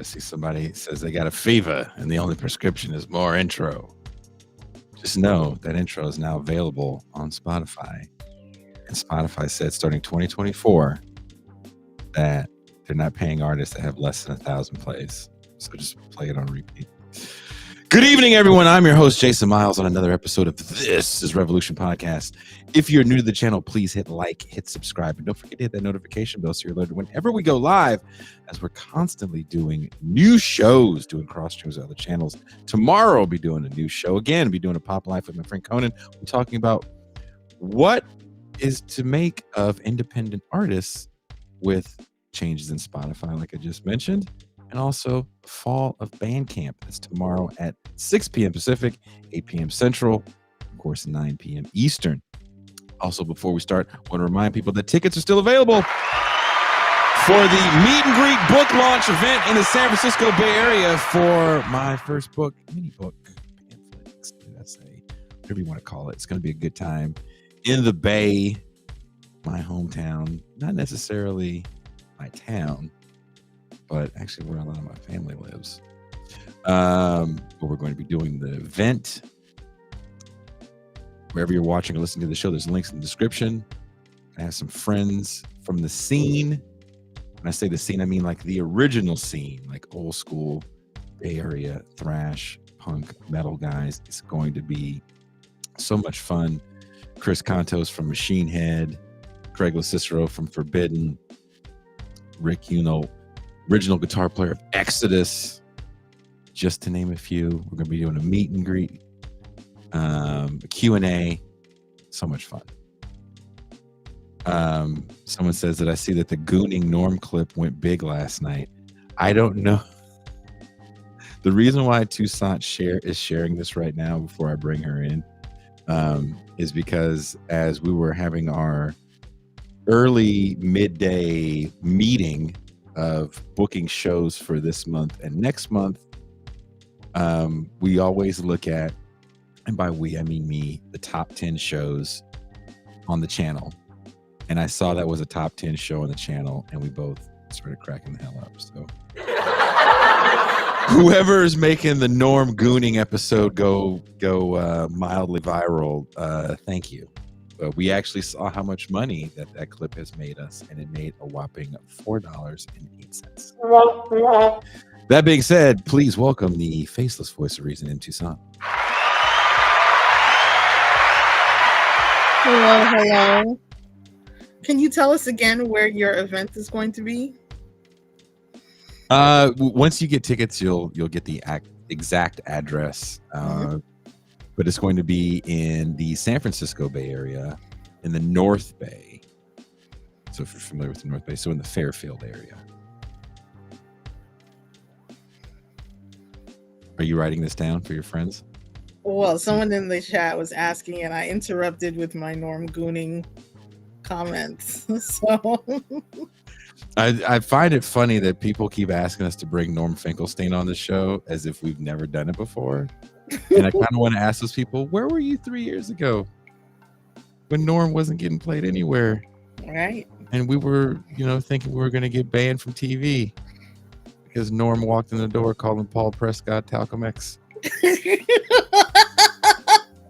see somebody says they got a fever and the only prescription is more intro. Just know that intro is now available on Spotify. And Spotify said starting 2024 that they're not paying artists that have less than 1,000 plays. So just play it on repeat. Good evening, everyone. I'm your host, Jason Myles, on another episode of This is Revolution Podcast. If you're new to the channel, please hit like, hit subscribe, and don't forget to hit that notification bell so you're alerted whenever we go live, as we're constantly doing new shows, doing cross streams with other channels. Tomorrow, I'll be doing a new show again. I'll be doing a Pop Life with my friend Conan. We're talking about what is to make of independent artists with changes in Spotify, like I just mentioned. And also fall of Bandcamp. That's tomorrow at 6 p.m. Pacific, 8 p.m. Central, of course, 9 p.m. Eastern. Also, before we start, I want to remind people that tickets are still available for the meet and greet book launch event in the San Francisco Bay Area for my first book, mini book, pamphlet, essay, whatever you want to call it. It's going to be a good time in the Bay, my hometown, not necessarily my town, but actually where a lot of my family lives. But we're going to be doing the event. Wherever you're watching or listening to the show, there's links in the description. I have some friends from the scene. When I say the scene, I mean like the original scene, like old school Bay Area thrash, punk, metal guys. It's going to be so much fun. Chris Contos from Machine Head, Craig LaCicero from Forbidden, Rick Uno, original guitar player of Exodus, just to name a few. We're going to be doing a meet and greet, a Q&A. So much fun. Someone says that I see that the Gooning Norm clip went big last night. I don't know. The reason why Toussaint is sharing this right now before I bring her in is because as we were having our early midday meeting of booking shows for this month and next month, we always look at, and by we I mean me, the top 10 shows on the channel. And I saw that was a top 10 show on the channel, and we both started cracking the hell up. So whoever is making the Norm Gooning episode go mildly viral, thank you. We actually saw how much money that clip has made us, and it made a whopping $4.08. That being said, please welcome the faceless voice of reason in Toussaint. Hello. Can you tell us again where your event is going to be? Once you get tickets, you'll get the exact address. But it's going to be in the San Francisco Bay Area, in the North Bay. So if you're familiar with the North Bay, so in the Fairfield area. Are you writing this down for your friends? Well, someone in the chat was asking, and I interrupted with my Norm Gooning comments. So I find it funny that people keep asking us to bring Norm Finkelstein on the show as if we've never done it before. And I kind of want to ask those people, where were you 3 years ago when Norm wasn't getting played anywhere? Right. And we were, thinking we were going to get banned from TV because Norm walked in the door calling Paul Prescott Talcum X.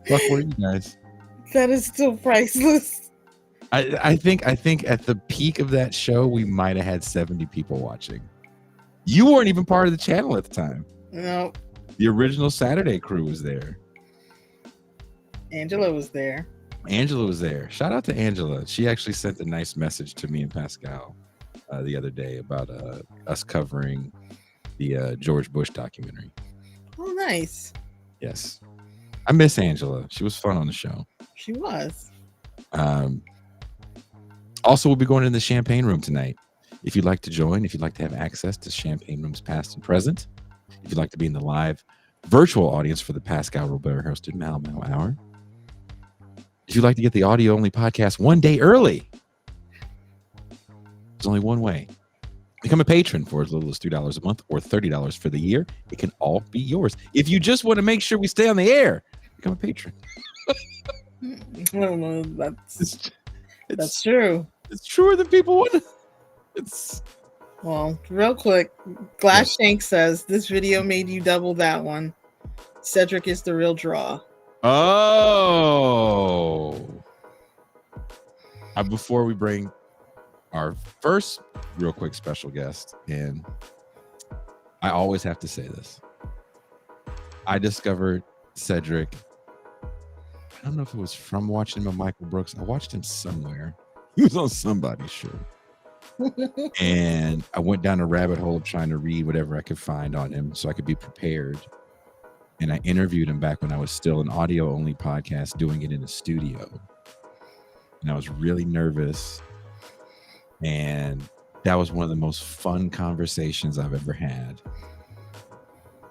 Fuck were you guys? That is still priceless. I think at the peak of that show, we might have had 70 people watching. You weren't even part of the channel at the time. No. The original Saturday crew was there. Angela was there. Shout out to Angela. She actually sent a nice message to me and Pascal the other day about us covering the George Bush documentary. Oh, nice. Yes. I miss Angela. She was fun on the show. She was. Also, we'll be going in the Champagne Room tonight. If you'd like to join, if you'd like to have access to Champagne Rooms past and present, if you'd like to be in the live virtual audience for the Pascal Robert hosted Mal Hour, if you'd like to get the audio-only podcast one day early, there's only one way. Become a patron for as little as $3 a month or $30 for the year. It can all be yours. If you just want to make sure we stay on the air, become a patron. Well, that's true. It's truer than people want. It's Well, real quick, Glass Shank says this video made you double that one. Cedric is the real draw. Oh. Before we bring our first real quick special guest in, I always have to say this. I discovered Cedric. I don't know if it was from watching him on Michael Brooks. I watched him somewhere. He was on somebody's show. And I went down a rabbit hole of trying to read whatever I could find on him so I could be prepared. And I interviewed him back when I was still an audio only podcast, doing it in a studio. And I was really nervous. And that was one of the most fun conversations I've ever had.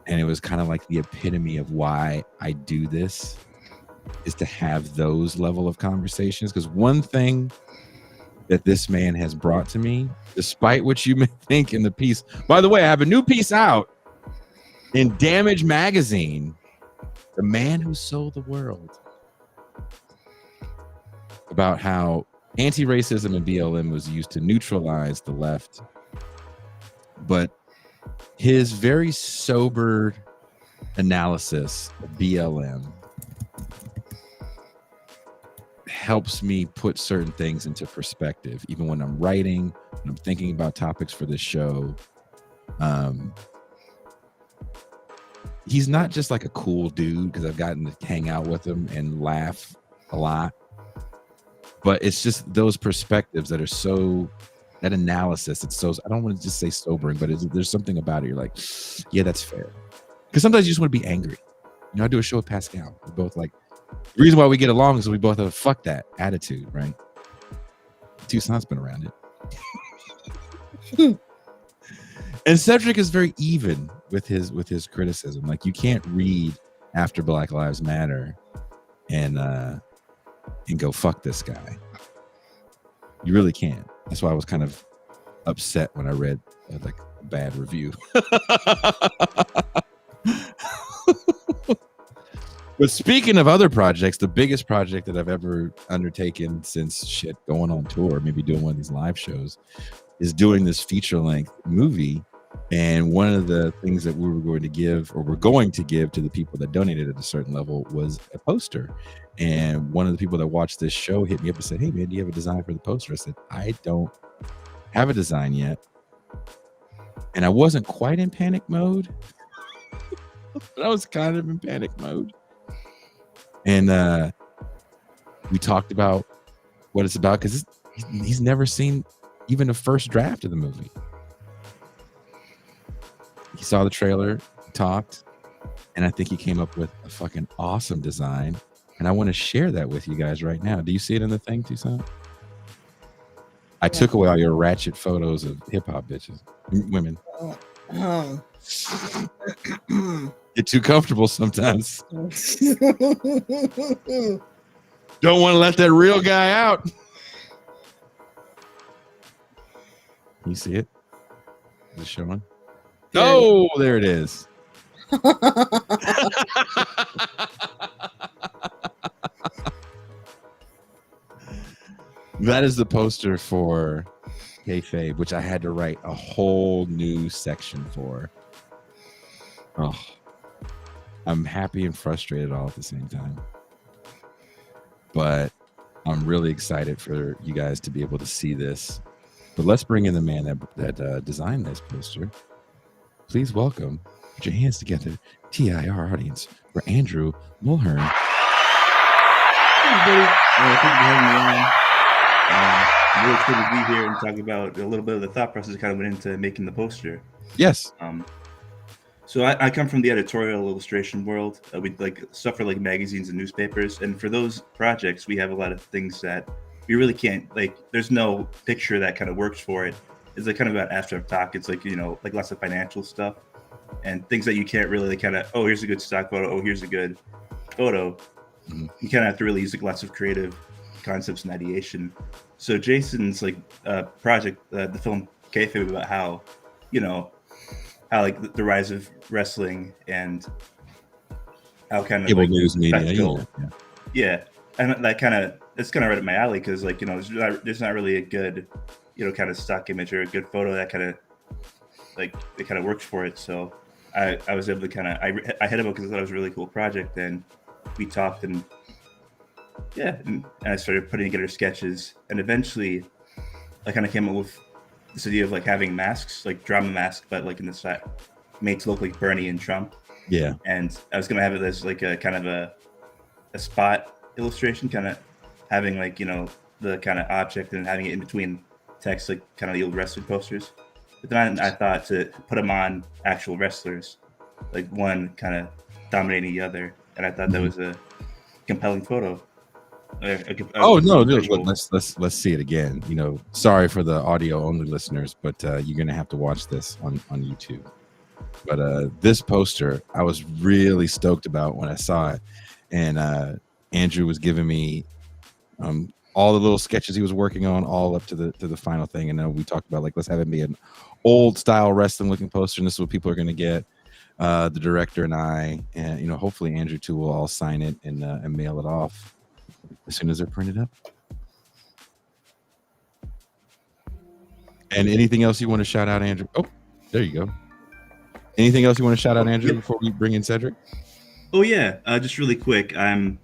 And it was kind of like the epitome of why I do this, is to have those level of conversations. Because one thing that this man has brought to me, despite what you may think in the piece, by the way, I have a new piece out in Damage Magazine, The Man Who Sold the World, about how anti-racism and BLM was used to neutralize the left. But his very sober analysis of BLM helps me put certain things into perspective, even when I'm writing, when I'm thinking about topics for this show. He's not just like a cool dude because I've gotten to hang out with him and laugh a lot, but it's just those perspectives that are so, that analysis, it's so, I don't want to just say sobering, but there's something about it. You're like, yeah, that's fair. Because sometimes you just want to be angry. You know, I do a show with Pascal. We're both like, the reason why we get along is we both have a fuck that attitude, right? Toussaint's been around it. And Cedric is very even with his criticism. Like, you can't read After Black Lives Matter and go fuck this guy. You really can't. That's why I was kind of upset when I read like a bad review. But speaking of other projects, the biggest project that I've ever undertaken since going on tour, maybe doing one of these live shows, is doing this feature-length movie. And one of the things that we were going to give to the people that donated at a certain level was a poster. And one of the people that watched this show hit me up and said, "Hey man, do you have a design for the poster?" I said, "I don't have a design yet." And I wasn't quite in panic mode, but I was kind of in panic mode. And we talked about what it's about, because he's never seen even a first draft of the movie. He saw the trailer, talked, and I think he came up with a fucking awesome design. And I want to share that with you guys right now. Do you see it in the thing, Toussaint? I took away all your ratchet photos of hip hop bitches, women. Get too comfortable sometimes. Don't want to let that real guy out. You see it? Is it showing? Oh, there it is. That is the poster for Kayfabe, which I had to write a whole new section for. Oh, I'm happy and frustrated all at the same time. But I'm really excited for you guys to be able to see this. But let's bring in the man that designed this poster. Please welcome, put your hands together, TIR audience, for Andrew Mulhern. Hey everybody, thank you for having me on. I'm really excited to be here and talk about a little bit of the thought process that kind of went into making the poster. Yes. So I come from the editorial illustration world. We like stuff for like magazines and newspapers, and for those projects, we have a lot of things that we really can't, like, there's no picture that kind of works for it. It's like kind of about abstract talk. It's like, you know, like lots of financial stuff and things that you can't really like kind of, oh, here's a good stock photo. Oh, here's a good photo. Mm-hmm. You kind of have to really use like lots of creative concepts and ideation. So Jason's like project, the film Kayfabe, about how, you know, how like the rise of wrestling and how kind of cable like news media. Yeah. And that kind of, it's kind of right up my alley, because like, you know, there's not really a good, you know, kind of stock image or a good photo that kind of like they kind of worked for it. So I was able to kind of I hit him up because I thought it was a really cool project, and we talked, and and I started putting together sketches, and eventually I kind of came up with this idea of like having masks, like drama masks, but like in the set made to look like Bernie and Trump. Yeah. And I was gonna have it as like a kind of a spot illustration, kind of having like, you know, the kind of object and having it in between text, like kind of the old wrestling posters. But then I thought to put them on actual wrestlers, like one kind of dominating the other, and I thought that was a compelling photo. Oh no, dude, let's see it again. You know, sorry for the audio only listeners, but you're gonna have to watch this on YouTube. But this poster, I was really stoked about when I saw it, and Andrew was giving me all the little sketches he was working on, all up to the final thing. And then we talked about like let's have it be an old style wrestling looking poster, and this is what people are gonna get. The director and I, and you know, hopefully Andrew too will all sign it and mail it off as soon as they're printed up. And anything else you want to shout out, Andrew? Oh, there you go. Anything else you want to shout out, Andrew, before we bring in Cedric? Oh yeah, just really quick. I'm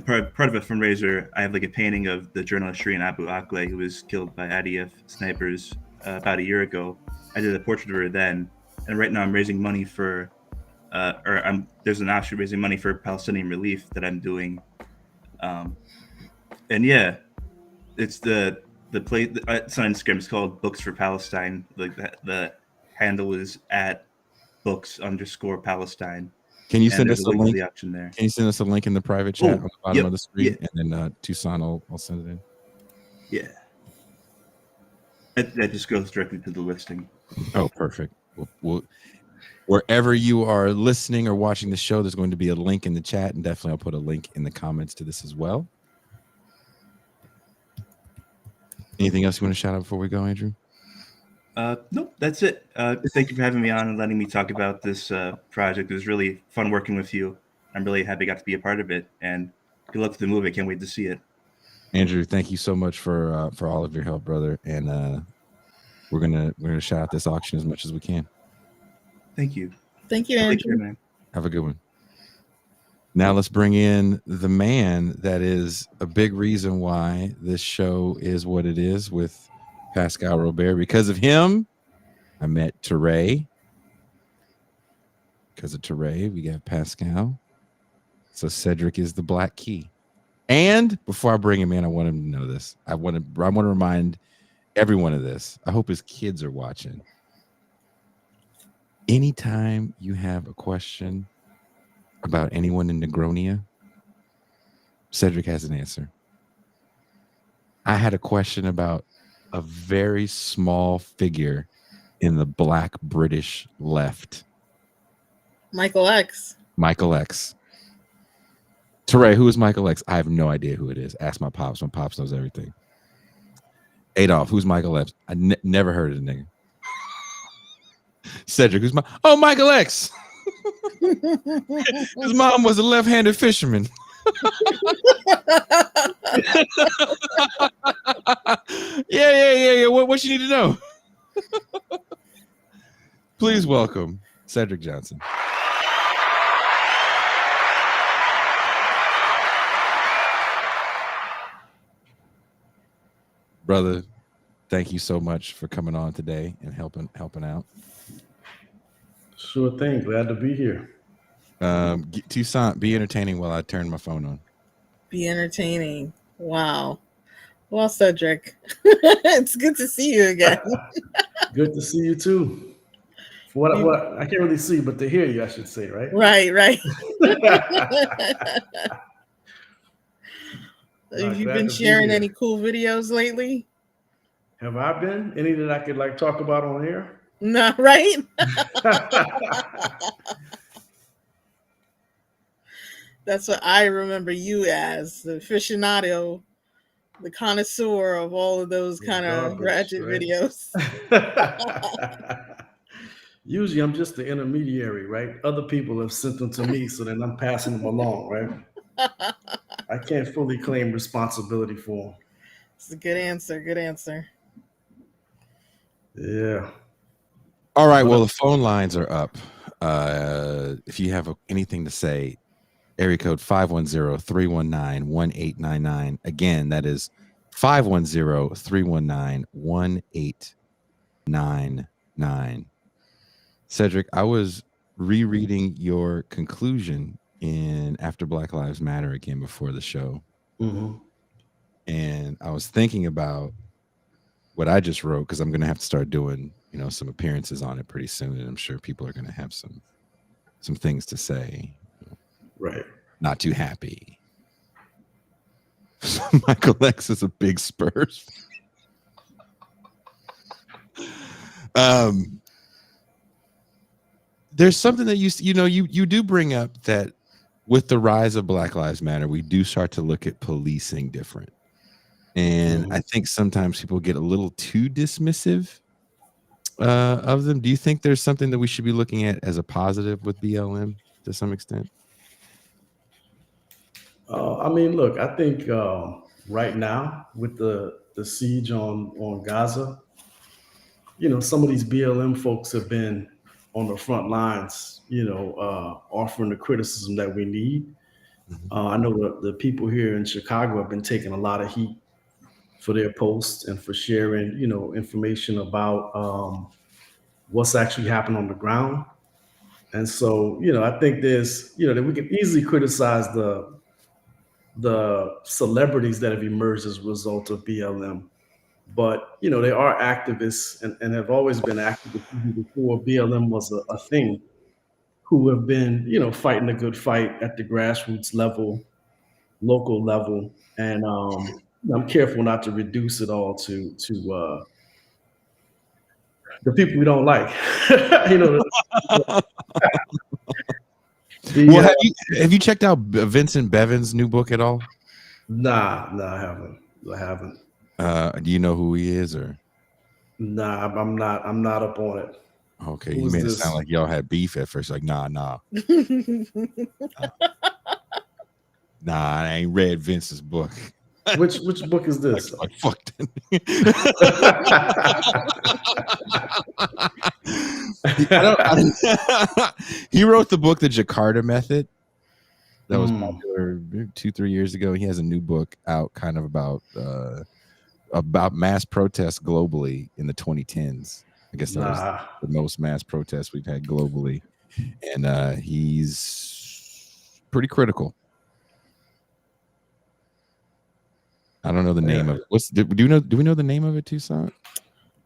part of a fundraiser. I have like a painting of the journalist Shireen Abu Akleh, who was killed by IDF snipers about a year ago. I did a portrait of her then, and right now I'm raising money for, there's an option raising money for Palestinian relief that I'm doing. And yeah, it's the play. It's on Instagram. It's called Books for Palestine. Like the handle is at books_Palestine. Can you send us a link? To the auction there. Can you send us a link in the private chat on the bottom of the screen, and then Tucson will send it in. Yeah, that just goes directly to the listing. Oh, perfect. We'll wherever you are listening or watching the show, there's going to be a link in the chat, and definitely I'll put a link in the comments to this as well. Anything else you want to shout out before we go, Andrew? No, that's it. Thank you for having me on and letting me talk about this project. It was really fun working with you. I'm really happy I got to be a part of it, and good luck with the movie. I can't wait to see it. Andrew, thank you so much for all of your help, brother. And we're gonna shout out this auction as much as we can. Thank you. Thank you, Andrew. Man. Have a good one. Now let's bring in the man that is a big reason why this show is what it is with Pascal Robert. Because of him, I met Teray. Because of Teray, we got Pascal. So Cedric is the black key. And before I bring him in, I want him to know this. I want to remind everyone of this. I hope his kids are watching. Anytime you have a question about anyone in Negronia, Cedric has an answer. I had a question about a very small figure in the black British left. Michael X. Michael X. Teray, who is Michael X? I have no idea who it is. Ask my pops. My pops knows everything. Adolf, who's Michael X? I never heard of the nigga. Cedric, who's Michael X. His mom was a left-handed fisherman. Yeah. What you need to know? Please welcome Cedric Johnson. Brother, thank you so much for coming on today and helping out. Sure thing. Glad to be here. Tucson, be entertaining while I turn my phone on. Be entertaining. Wow. Well, Cedric, it's good to see you again. Good to see you too. What I can't really see, but to hear you, I should say, right? Right. Have you been sharing any cool videos lately? Have I been? Any that I could like talk about on air? No, right? That's what I remember you as, the aficionado, the connoisseur of all of those kind of ratchet videos. Usually I'm just the intermediary, right? Other people have sent them to me, so then I'm passing them along, right? I can't fully claim responsibility for them. It's a good answer. Yeah. All right. Well, the phone lines are up. If you have anything to say, area code 510-319-1899. Again, that is 510-319-1899. Cedric, I was rereading your conclusion in After Black Lives Matter again before the show. Mm-hmm. And I was thinking about what I just wrote, because I'm going to have to start doing, some appearances on it pretty soon. And I'm sure people are going to have some things to say. Right. Not too happy. Michael X is a big Spurs. There's something that you do bring up, that with the rise of Black Lives Matter, we do start to look at policing different. And I think sometimes people get a little too dismissive of them. Do you think there's something that we should be looking at as a positive with BLM to some extent? I mean, look, I think right now with the siege on Gaza, some of these BLM folks have been on the front lines, offering the criticism that we need. I know the people here in Chicago have been taking a lot of heat for their posts and for sharing, information about what's actually happening on the ground. And so, I think there's, that we can easily criticize the celebrities that have emerged as a result of BLM. But, they are activists and have always been activists before BLM was a thing, who have been, fighting a good fight at the grassroots level, local level. And I'm careful not to reduce it all to the people we don't like. Well, have you checked out Vincent Bevan's new book at all? Nah, I haven't. Do you know who he is, or? Nah, I'm not up on it. Okay, you made it sound like y'all had beef at first. Like, nah. Nah, I ain't read Vince's book. Which book is this? Like fuck. He wrote the book, The Jakarta Method. That was popular 2-3 years ago. He has a new book out, kind of about mass protests globally in the 2010s. I guess that was the most mass protests we've had globally, and he's pretty critical. I don't know the name of it. Do we know the name of it, Tucson?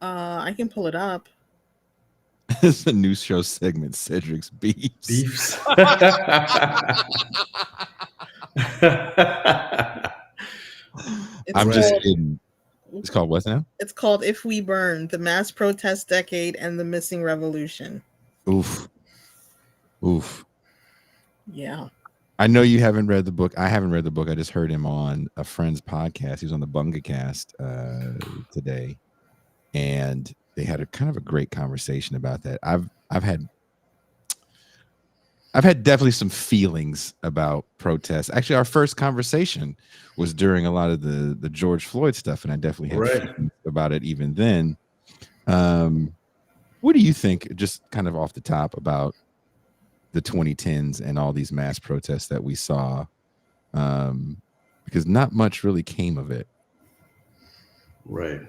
I can pull it up. It's a news show segment, Cedric's Beefs. I'm just kidding. It's called what now? It's called If We Burn, The Mass Protest Decade and the Missing Revolution. Oof. Yeah. I know you haven't read the book. I haven't read the book. I just heard him on a friend's podcast. He was on the BungaCast today, and they had a kind of a great conversation about that. I've had definitely some feelings about protests. Actually, our first conversation was during a lot of the George Floyd stuff, and I definitely had feelings about it even then. What do you think, just kind of off the top, about the 2010s and all these mass protests that we saw? Because not much really came of it. Right.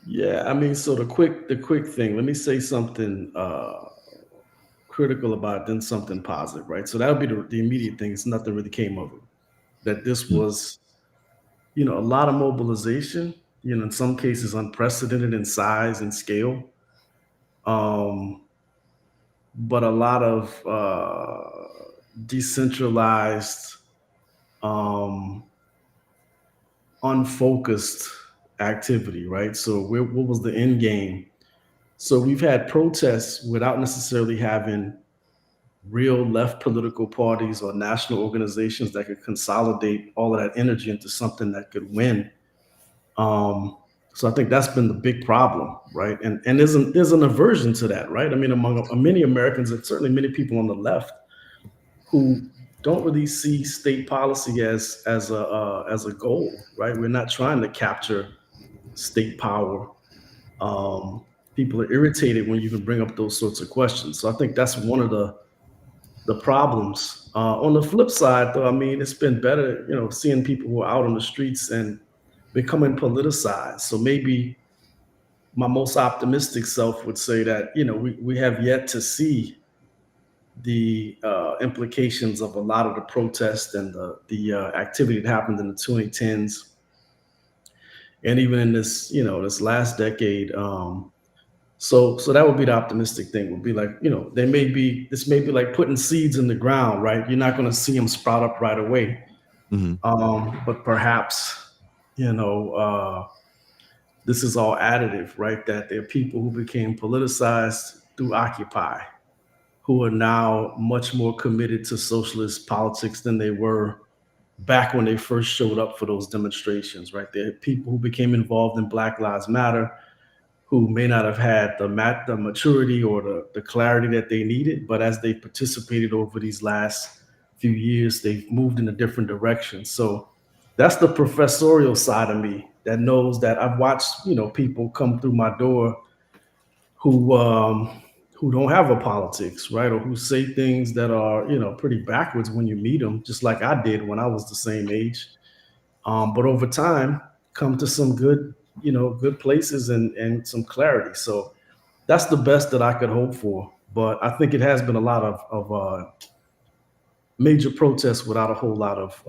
Yeah, I mean, so the quick thing, let me say something critical about it, then something positive, right? So that would be the immediate thing. It's nothing really came of it. That this was, a lot of mobilization, in some cases unprecedented in size and scale. But a lot of decentralized, unfocused activity, right? So what was the end game? So we've had protests without necessarily having real left political parties or national organizations that could consolidate all of that energy into something that could win. So I think that's been the big problem, right? And there's an aversion to that, right? I mean, among many Americans, and certainly many people on the left, who don't really see state policy as a goal, right? We're not trying to capture state power, people are irritated when you can bring up those sorts of questions. So I think that's one of the problems. On the flip side, though, I mean, it's been better, seeing people who are out on the streets and becoming politicized. So maybe my most optimistic self would say that, we have yet to see the implications of a lot of the protests and the activity that happened in the 2010s, and even in this, this last decade. So that would be the optimistic thing. Would be like, this may be like putting seeds in the ground, right? You're not going to see them sprout up right away, but perhaps, this is all additive, right? That there are people who became politicized through Occupy, who are now much more committed to socialist politics than they were back when they first showed up for those demonstrations, right? There are people who became involved in Black Lives Matter who may not have had the maturity or the clarity that they needed, but as they participated over these last few years, they've moved in a different direction. So that's the professorial side of me that knows that I've watched, people come through my door who don't have a politics, right? Or who say things that are, pretty backwards when you meet them, just like I did when I was the same age. But over time, come to some good, good places and some clarity. So that's the best that I could hope for. But I think it has been a lot of major protests without a whole lot of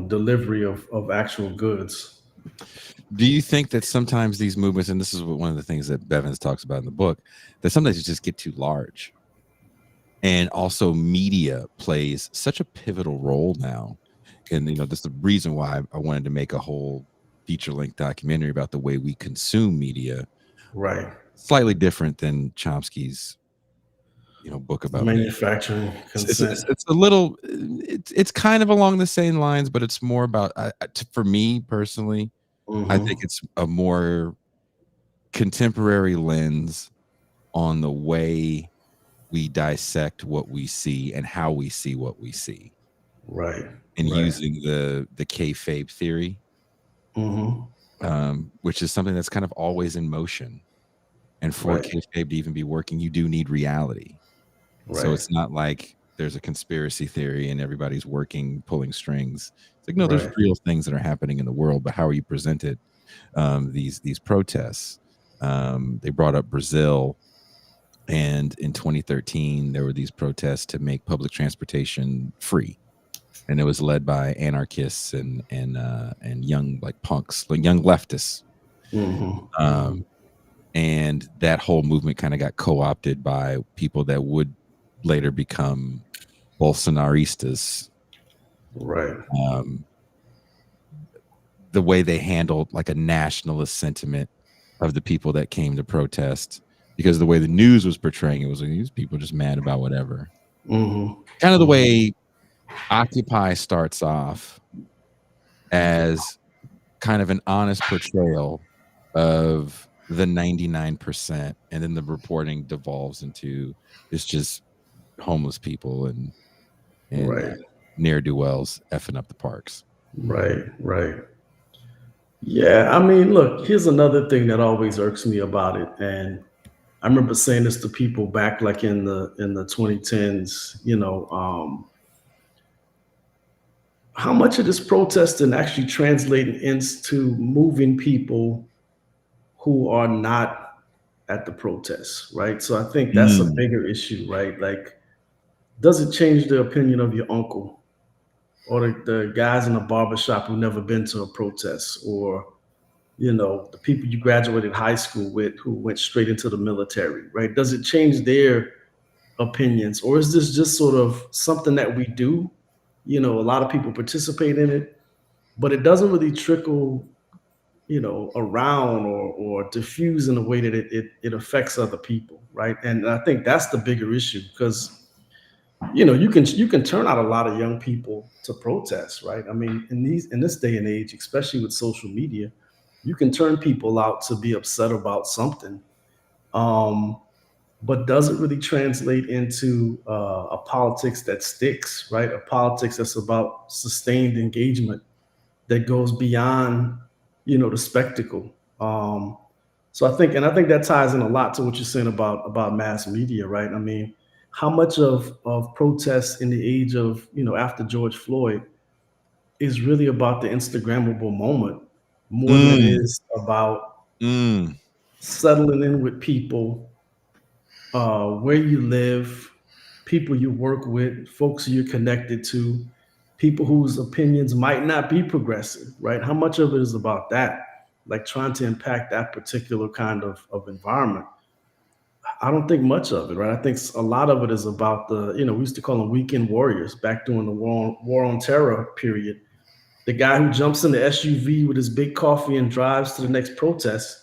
delivery of actual goods. Do you think that sometimes these movements, and this is one of the things that Bevins talks about in the book, that sometimes it just get too large? And also media plays such a pivotal role now. And, that's the reason why I wanted to make a whole feature-length documentary about the way we consume media. Right. Slightly different than Chomsky's, book about manufacturing consent. It's a little, it's kind of along the same lines, but it's more about, for me personally, I think it's a more contemporary lens on the way we dissect what we see and how we see what we see. Right. And using the kayfabe theory, which is something that's kind of always in motion. And for kayfabe to even be working, you do need reality. Right. So it's not like there's a conspiracy theory and everybody's working, pulling strings. It's like, no, there's real things that are happening in the world, but how are you presented? These protests. They brought up Brazil, and in 2013 there were these protests to make public transportation free, and it was led by anarchists and young punks, young leftists. And that whole movement kind of got co-opted by people that would later become Bolsonaristas. Right. The way they handled a nationalist sentiment of the people that came to protest, because the way the news was portraying it was these people just mad about whatever. Kind of the way Occupy starts off as kind of an honest portrayal of the 99%, and then the reporting devolves into it's just homeless people and ne'er-do-wells effing up the parks. Right. Yeah, I mean, look, here's another thing that always irks me about it. And I remember saying this to people back in the 2010s, how much of this protesting actually translating into moving people who are not at the protests, right? So I think that's a bigger issue, right? Does it change the opinion of your uncle or the guys in the barbershop who never been to a protest, or the people you graduated high school with who went straight into the military, right? Does it change their opinions, or is this just sort of something that we do? A lot of people participate in it, but it doesn't really trickle, around or diffuse in a way that it affects other people, right? And I think that's the bigger issue, because you can turn out a lot of young people to protest, right? I mean, in this day and age, especially with social media, you can turn people out to be upset about something. But does it really translate into a politics that sticks, right? A politics that's about sustained engagement that goes beyond, the spectacle. So I think that ties in a lot to what you're saying about mass media, right? I mean, how much of protests in the age of, after George Floyd is really about the Instagrammable moment more than it is about settling in with people, where you live, people you work with, folks you're connected to, people whose opinions might not be progressive, right? How much of it is about that? Like trying to impact that particular kind of environment. I don't think much of it, right? I think a lot of it is about we used to call them weekend warriors back during the war on terror period. The guy who jumps in the SUV with his big coffee and drives to the next protest,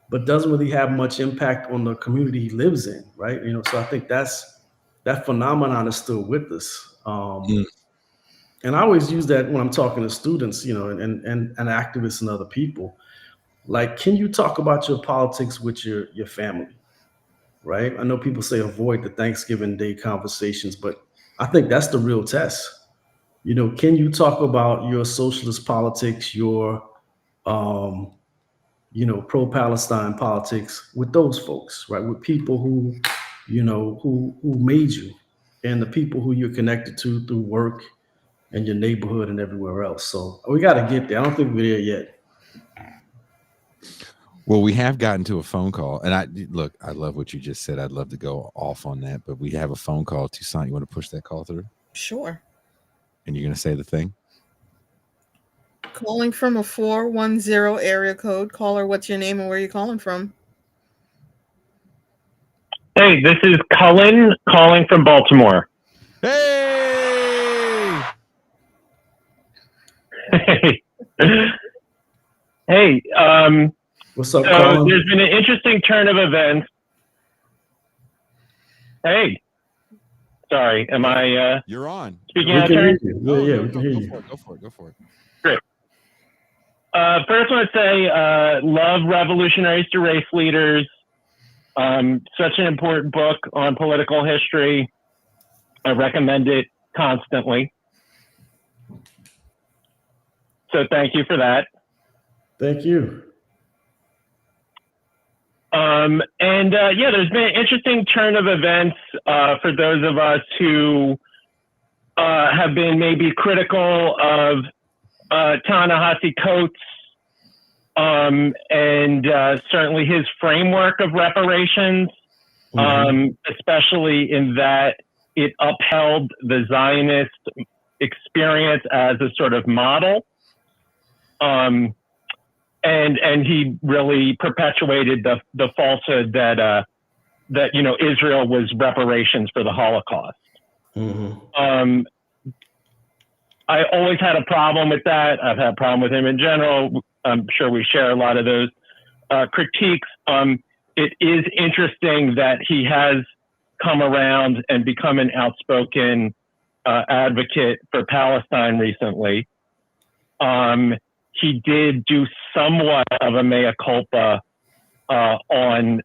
but doesn't really have much impact on the community he lives in, right? So I think that phenomenon is still with us. And I always use that when I'm talking to students, and activists and other people. Like, can you talk about your politics with your family? Right? I know people say avoid the Thanksgiving Day conversations, but I think that's the real test. Can you talk about your socialist politics, your pro-Palestine politics with those folks, right? With people who, who made you, and the people who you're connected to through work and your neighborhood and everywhere else. So we got to get there. I don't think we're there yet. Well, we have gotten to a phone call, and I love what you just said. I'd love to go off on that, but we have a phone call. Toussaint, you want to push that call through? Sure. And you're going to say the thing? Calling from a 410 area code. Caller, what's your name and where are you calling from? Hey, this is Cullen calling from Baltimore. Hey! Hey, what's up, so Colin? There's been an interesting turn of events. Hey, sorry, am I You're on. Speaking out of turn? Yeah, we can hear you. Go for it. Great. First, I want to say, love Revolutionaries to Race Leaders. Such an important book on political history. I recommend it constantly. So thank you for that. Thank you. There's been an interesting turn of events for those of us who have been maybe critical of Ta-Nehisi Coates and certainly his framework of reparations, especially in that it upheld the Zionist experience as a sort of model. And he really perpetuated the falsehood that Israel was reparations for the Holocaust. I always had a problem with that. I've had a problem with him in general. I'm sure we share a lot of those critiques. It is interesting that he has come around and become an outspoken advocate for Palestine recently. He did do somewhat of a mea culpa on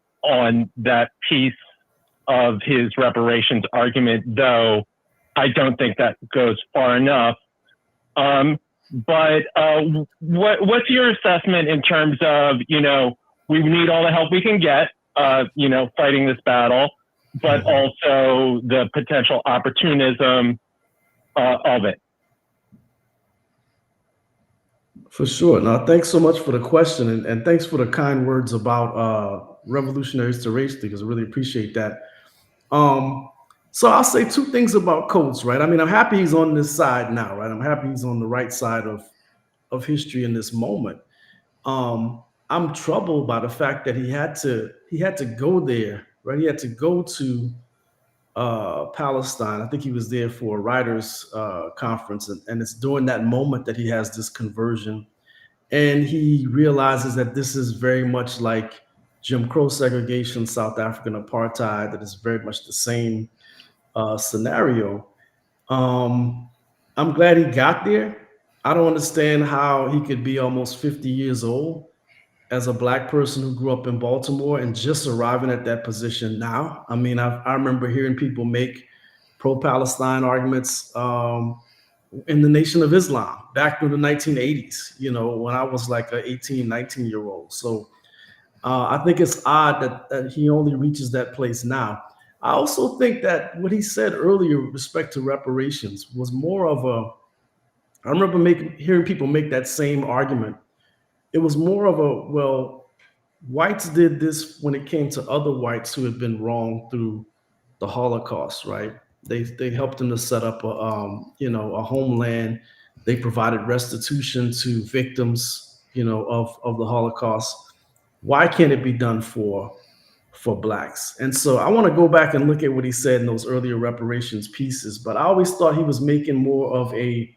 that piece of his reparations argument, though I don't think that goes far enough. But what's your assessment in terms of, we need all the help we can get, fighting this battle, but also the potential opportunism of it? For sure. Now, thanks so much for the question, and thanks for the kind words about Revolutionaries to Race Leaders. I really appreciate that. So I'll say two things about Coates, right? I mean, I'm happy he's on this side now, right? I'm happy he's on the right side of history in this moment. I'm troubled by the fact that he had to go there, right? He had to go to Palestine. I think he was there for a writers conference, and it's during that moment that he has this conversion, and he realizes that this is very much like Jim Crow segregation, South African apartheid, that is very much the same scenario. I'm glad he got there. I don't understand how he could be almost 50 years old as a Black person who grew up in Baltimore and just arriving at that position now. I mean, I remember hearing people make pro-Palestine arguments in the Nation of Islam back in the 1980s, when I was like an 18, 19-year-old. So I think it's odd that he only reaches that place now. I also think that what he said earlier with respect to reparations was more of a, I remember hearing people make that same argument. It was more of a, well, whites did this when it came to other whites who had been wronged through the Holocaust, right? They helped them to set up a homeland. They provided restitution to victims, of the Holocaust. Why can't it be done for blacks? And so I want to go back and look at what he said in those earlier reparations pieces. But I always thought he was making more of a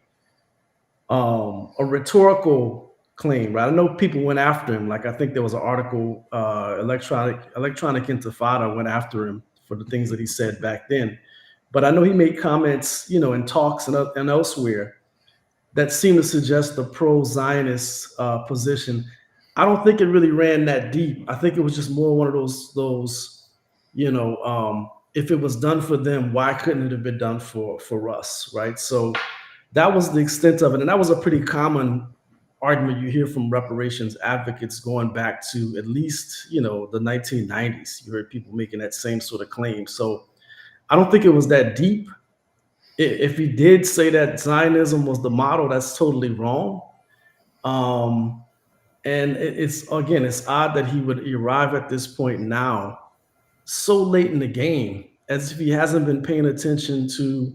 rhetorical claim, right? I know people went after him. Like I think there was an article, electronic Intifada went after him for the things that he said back then. But I know he made comments, in talks and elsewhere that seem to suggest the pro-Zionist position. I don't think it really ran that deep. I think it was just more one of those, if it was done for them, why couldn't it have been done for us, right? So that was the extent of it. And that was a pretty common argument you hear from reparations advocates going back to at least, the 1990s. You heard people making that same sort of claim. So I don't think it was that deep. If he did say that Zionism was the model, that's totally wrong. And it's odd that he would arrive at this point now so late in the game, as if he hasn't been paying attention to,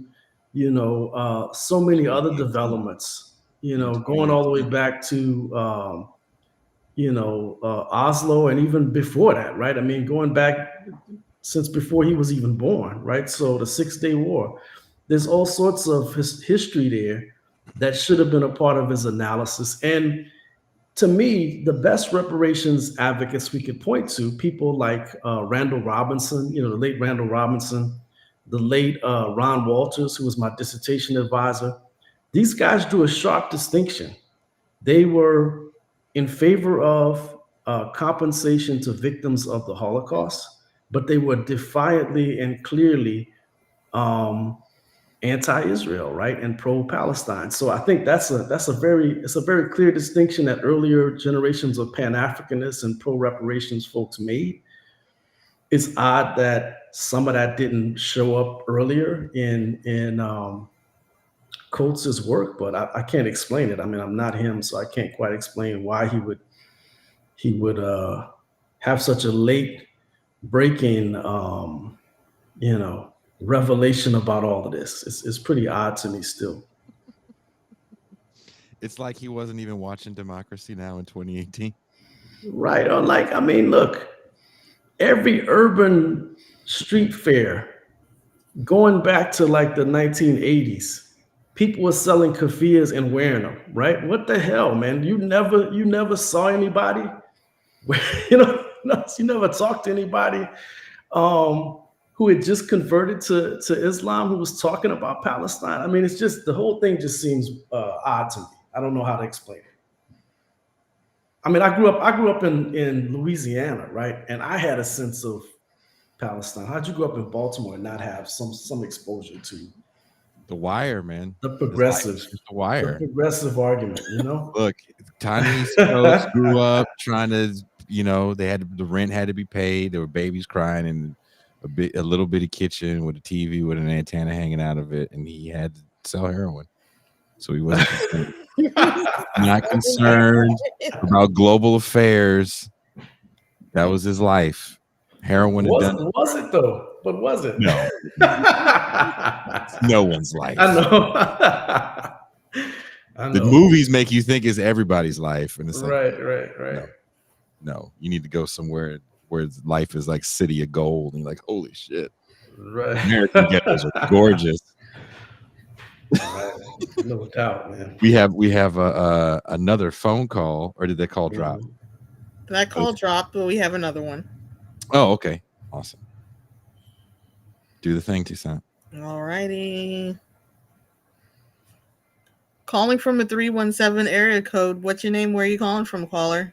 so many other developments, going all the way back to, Oslo and even before that, right? I mean, going back since before he was even born, right? So the 6-Day War, there's all sorts of history there that should have been a part of his analysis. And to me, the best reparations advocates we could point to, people like Randall Robinson, the late Randall Robinson, the late Ron Walters, who was my dissertation advisor. These guys drew a sharp distinction. They were in favor of compensation to victims of the Holocaust, but they were defiantly and clearly anti-Israel, right, and pro-Palestine. So I think it's a very clear distinction that earlier generations of Pan-Africanists and pro-reparations folks made. It's odd that some of that didn't show up earlier in Coates's work, but I can't explain it. I mean, I'm not him, so I can't quite explain why he would have such a late breaking, revelation about all of this. It's pretty odd to me still. It's like he wasn't even watching Democracy Now! In 2018. Right. Or look, every urban street fair going back to like the 1980s, people were selling keffiyehs and wearing them, right? What the hell, man? You never saw anybody, you never talked to anybody who had just converted to Islam, who was talking about Palestine. I mean, it's just, the whole thing just seems odd to me. I don't know how to explain it. I mean, I grew up in Louisiana, right? And I had a sense of Palestine. How'd you grow up in Baltimore and not have some exposure to The Wire, man? The progressive argument, Look, tiny East Coast grew up trying to, the rent had to be paid. There were babies crying in a little bitty kitchen with a TV with an antenna hanging out of it, and he had to sell heroin. So he wasn't not concerned about global affairs. That was his life. Heroin was it though? But was it? No. No one's life. I know. The movies make you think it's everybody's life, and it's like, right. No, you need to go somewhere where life is like City of Gold, and you're like, holy shit. Right. American ghettos are gorgeous. Right. No doubt, man. We have another phone call, or did that call drop? That call dropped, but we have another one. Oh, okay. Awesome. Do the thing, Toussaint. All righty. Calling from a 317 area code. What's your name? Where are you calling from, caller?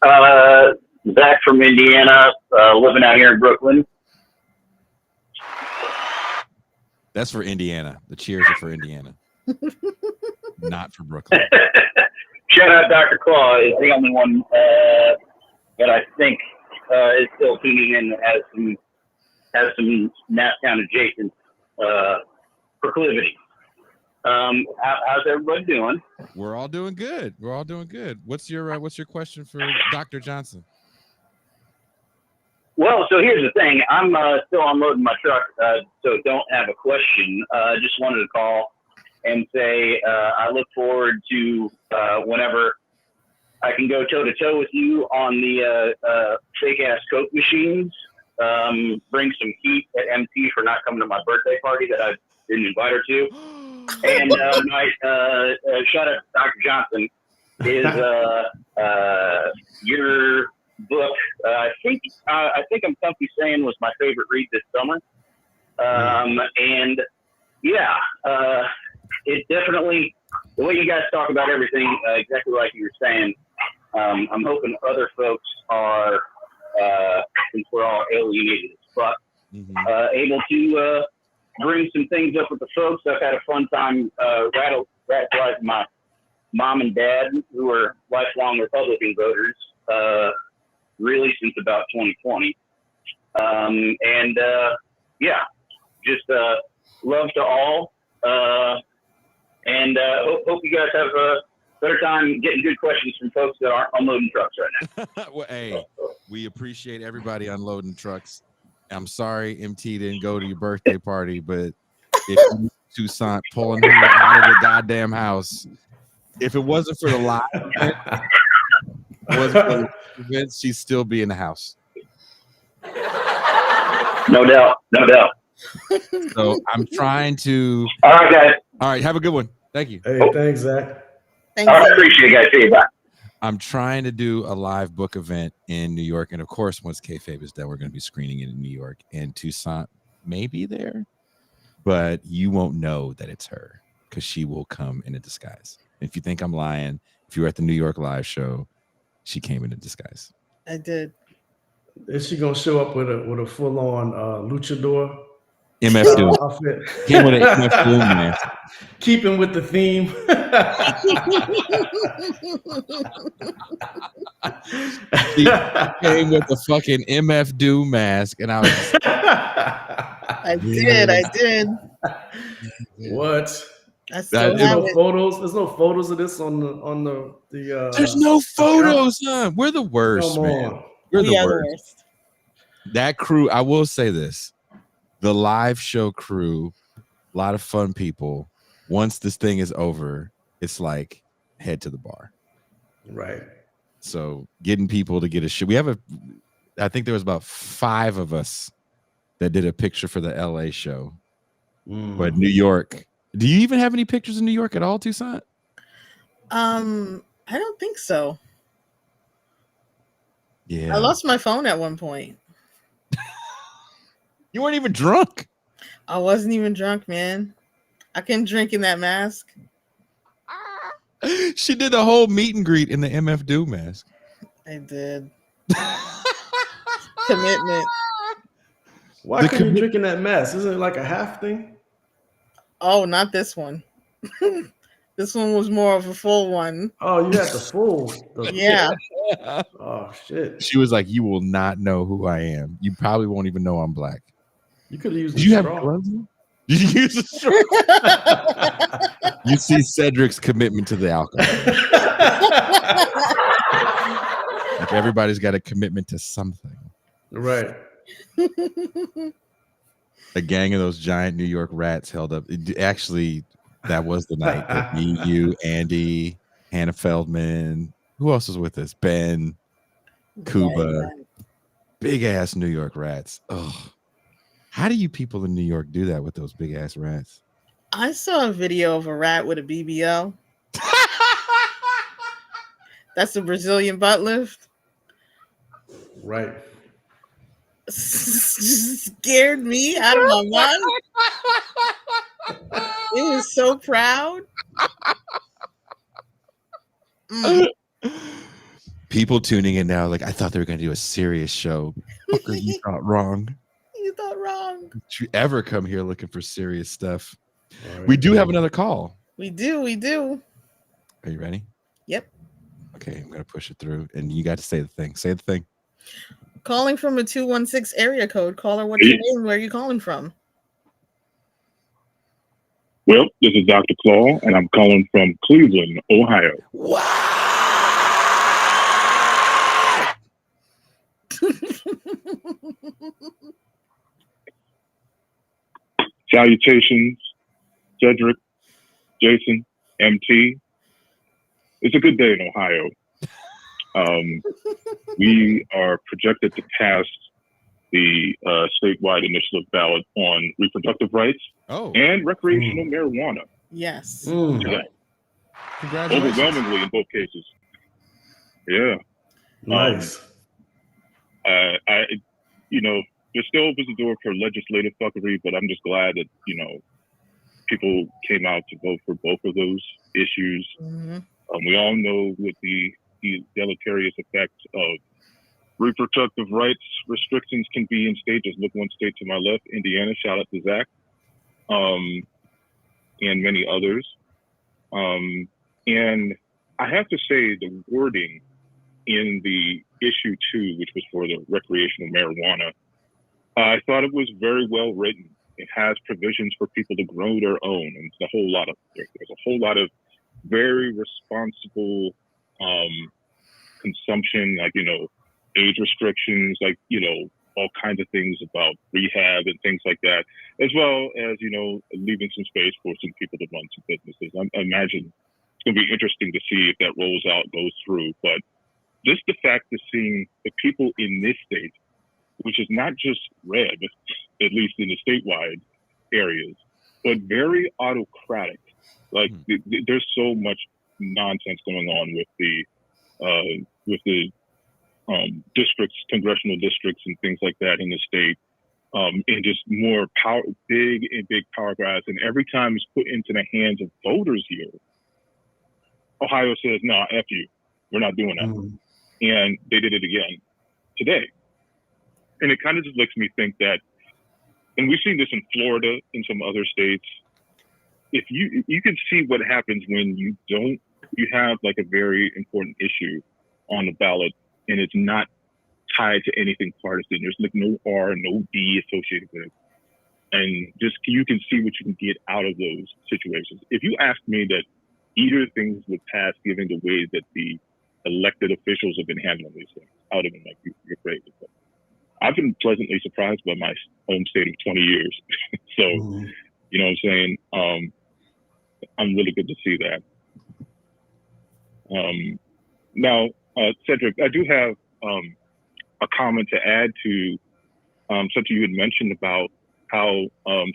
Zach from Indiana, living out here in Brooklyn. That's for Indiana. The cheers are for Indiana. Not for Brooklyn. shout out Dr. Claw is the only one that I think is still tuning in that has some NASCAR adjacent proclivity. How's everybody doing? We're all doing good. We're all doing good. What's your question for Dr. Johnson? Well, so here's the thing. I'm still unloading my truck, so don't have a question. Just wanted to call and say I look forward to whenever I can go toe-to-toe with you on the fake-ass Coke machines. Bring some heat at MT for not coming to my birthday party that I didn't invite her to. And my shout out to Dr. Johnson is your book. I think I'm comfy saying was my favorite read this summer. And yeah, it definitely, the way you guys talk about everything, exactly like you were saying, I'm hoping other folks are, since we're all alienated as fuck, able to bring some things up with the folks. I've had a fun time radicalizing my mom and dad, who are lifelong Republican voters, really since about 2020. Yeah, just love to all. Hope you guys have a better time getting good questions from folks that aren't unloading trucks right now. Well, hey, we appreciate everybody unloading trucks. I'm sorry MT didn't go to your birthday party, but if you Toussaint pulling her out of the goddamn house, if it wasn't for the live event, she'd still be in the house. No doubt. So I'm trying to. All right, guys. All right, have a good one. Thank you. Hey, thanks, Zach. Thanks. I appreciate it, guys. See you. Bye. I'm trying to do a live book event in New York. And of course, once kayfabe is done, we're going to be screening it in New York. And Toussaint may be there, but you won't know that it's her because she will come in a disguise. If you think I'm lying, if you were at the New York live show, she came in a disguise. I did. Is she gonna show up with a full on luchador MF Doom. outfit? Came with an MF Doom mask. Keeping with the theme. She came with the fucking MF Doom mask, and I was. I did. What? I still That- have No it. photos. There's no photos of this on the. There's no photos, huh? We're the worst, Come man. on. We're We the are the worst. worst. That crew, I will say this. The live show crew, a lot of fun people. Once this thing is over, it's like head to the bar. Right. So getting people to get a shit. I think there was about 5 of us that did a picture for the LA show. But New York, do you even have any pictures in New York at all, Toussaint? I don't think so. Yeah. I lost my phone at one point. You weren't even drunk. I wasn't even drunk, man. I couldn't drink in that mask. She did the whole meet and greet in the MF Doom mask. I did. Commitment. Why couldn't you drink in that mess? Isn't it like a half thing? Oh, not this one. This one was more of a full one. Oh, you had the full. Yeah. Oh shit. She was like, "You will not know who I am. You probably won't even know I'm black." You could have used. Did you have gloves? Did you use a straw? You see Cedric's commitment to the alcohol. Like everybody's got a commitment to something. Right. A gang of those giant New York rats held up. Actually, that was the night that me, you, Andy, Hannah Feldman. Who else was with us? Ben, Kuba. Right. Big ass New York rats. Oh, how do you people in New York do that with those big ass rats? I saw a video of a rat with a BBL. That's a Brazilian butt lift. Right. Scared me out of my mind. It was so proud. People tuning in now, like, I thought they were going to do a serious show. Fucker, you thought wrong. You thought wrong. Did you ever come here looking for serious stuff? Right. We do have another call. We do. Are you ready? Yep. Okay, I'm gonna push it through, and you got to say the thing. Say the thing. Calling from a 216 area code. Caller, what's your name? Where are you calling from? Well, this is Dr. Claw, and I'm calling from Cleveland, Ohio. What? Salutations, Cedric, Jason, MT. It's a good day in Ohio. We are projected to pass the statewide initiative ballot on reproductive rights and recreational marijuana. Yes. Today. Congratulations. Overwhelmingly in both cases. Yeah. Nice. There still opens the door for legislative fuckery, but I'm just glad that, people came out to vote for both of those issues. Mm-hmm. We all know what the deleterious effects of reproductive rights restrictions can be in states. Just look one state to my left, Indiana, shout out to Zach, and many others. And I have to say the wording in the issue 2, which was for the recreational marijuana, I thought it was very well written. It has provisions for people to grow their own, and there's a whole lot of very responsible consumption, like, age restrictions, like, all kinds of things about rehab and things like that, as well as, leaving some space for some people to run some businesses. I imagine it's going to be interesting to see if that rolls out, goes through. But just the fact of seeing the people in this state, which is not just red, at least in the statewide areas, but very autocratic. Like there's so much nonsense going on with the districts, congressional districts, and things like that in the state, and just more power, big power grabs. And every time it's put into the hands of voters here, Ohio says, "No, F you, we're not doing that." And they did it again today. And it kind of just makes me think that, and we've seen this in Florida, in some other states, if you can see what happens when you have like a very important issue on the ballot and it's not tied to anything partisan. There's like no R, no D associated with it. And just you can see what you can get out of those situations. If you ask me that either things would pass given the way that the elected officials have been handling these things, I would have been like, you're crazy. But I've been pleasantly surprised by my home state of 20 years. So, you know what I'm saying? I'm really good to see that. Now, Cedric, I do have a comment to add to something you had mentioned about how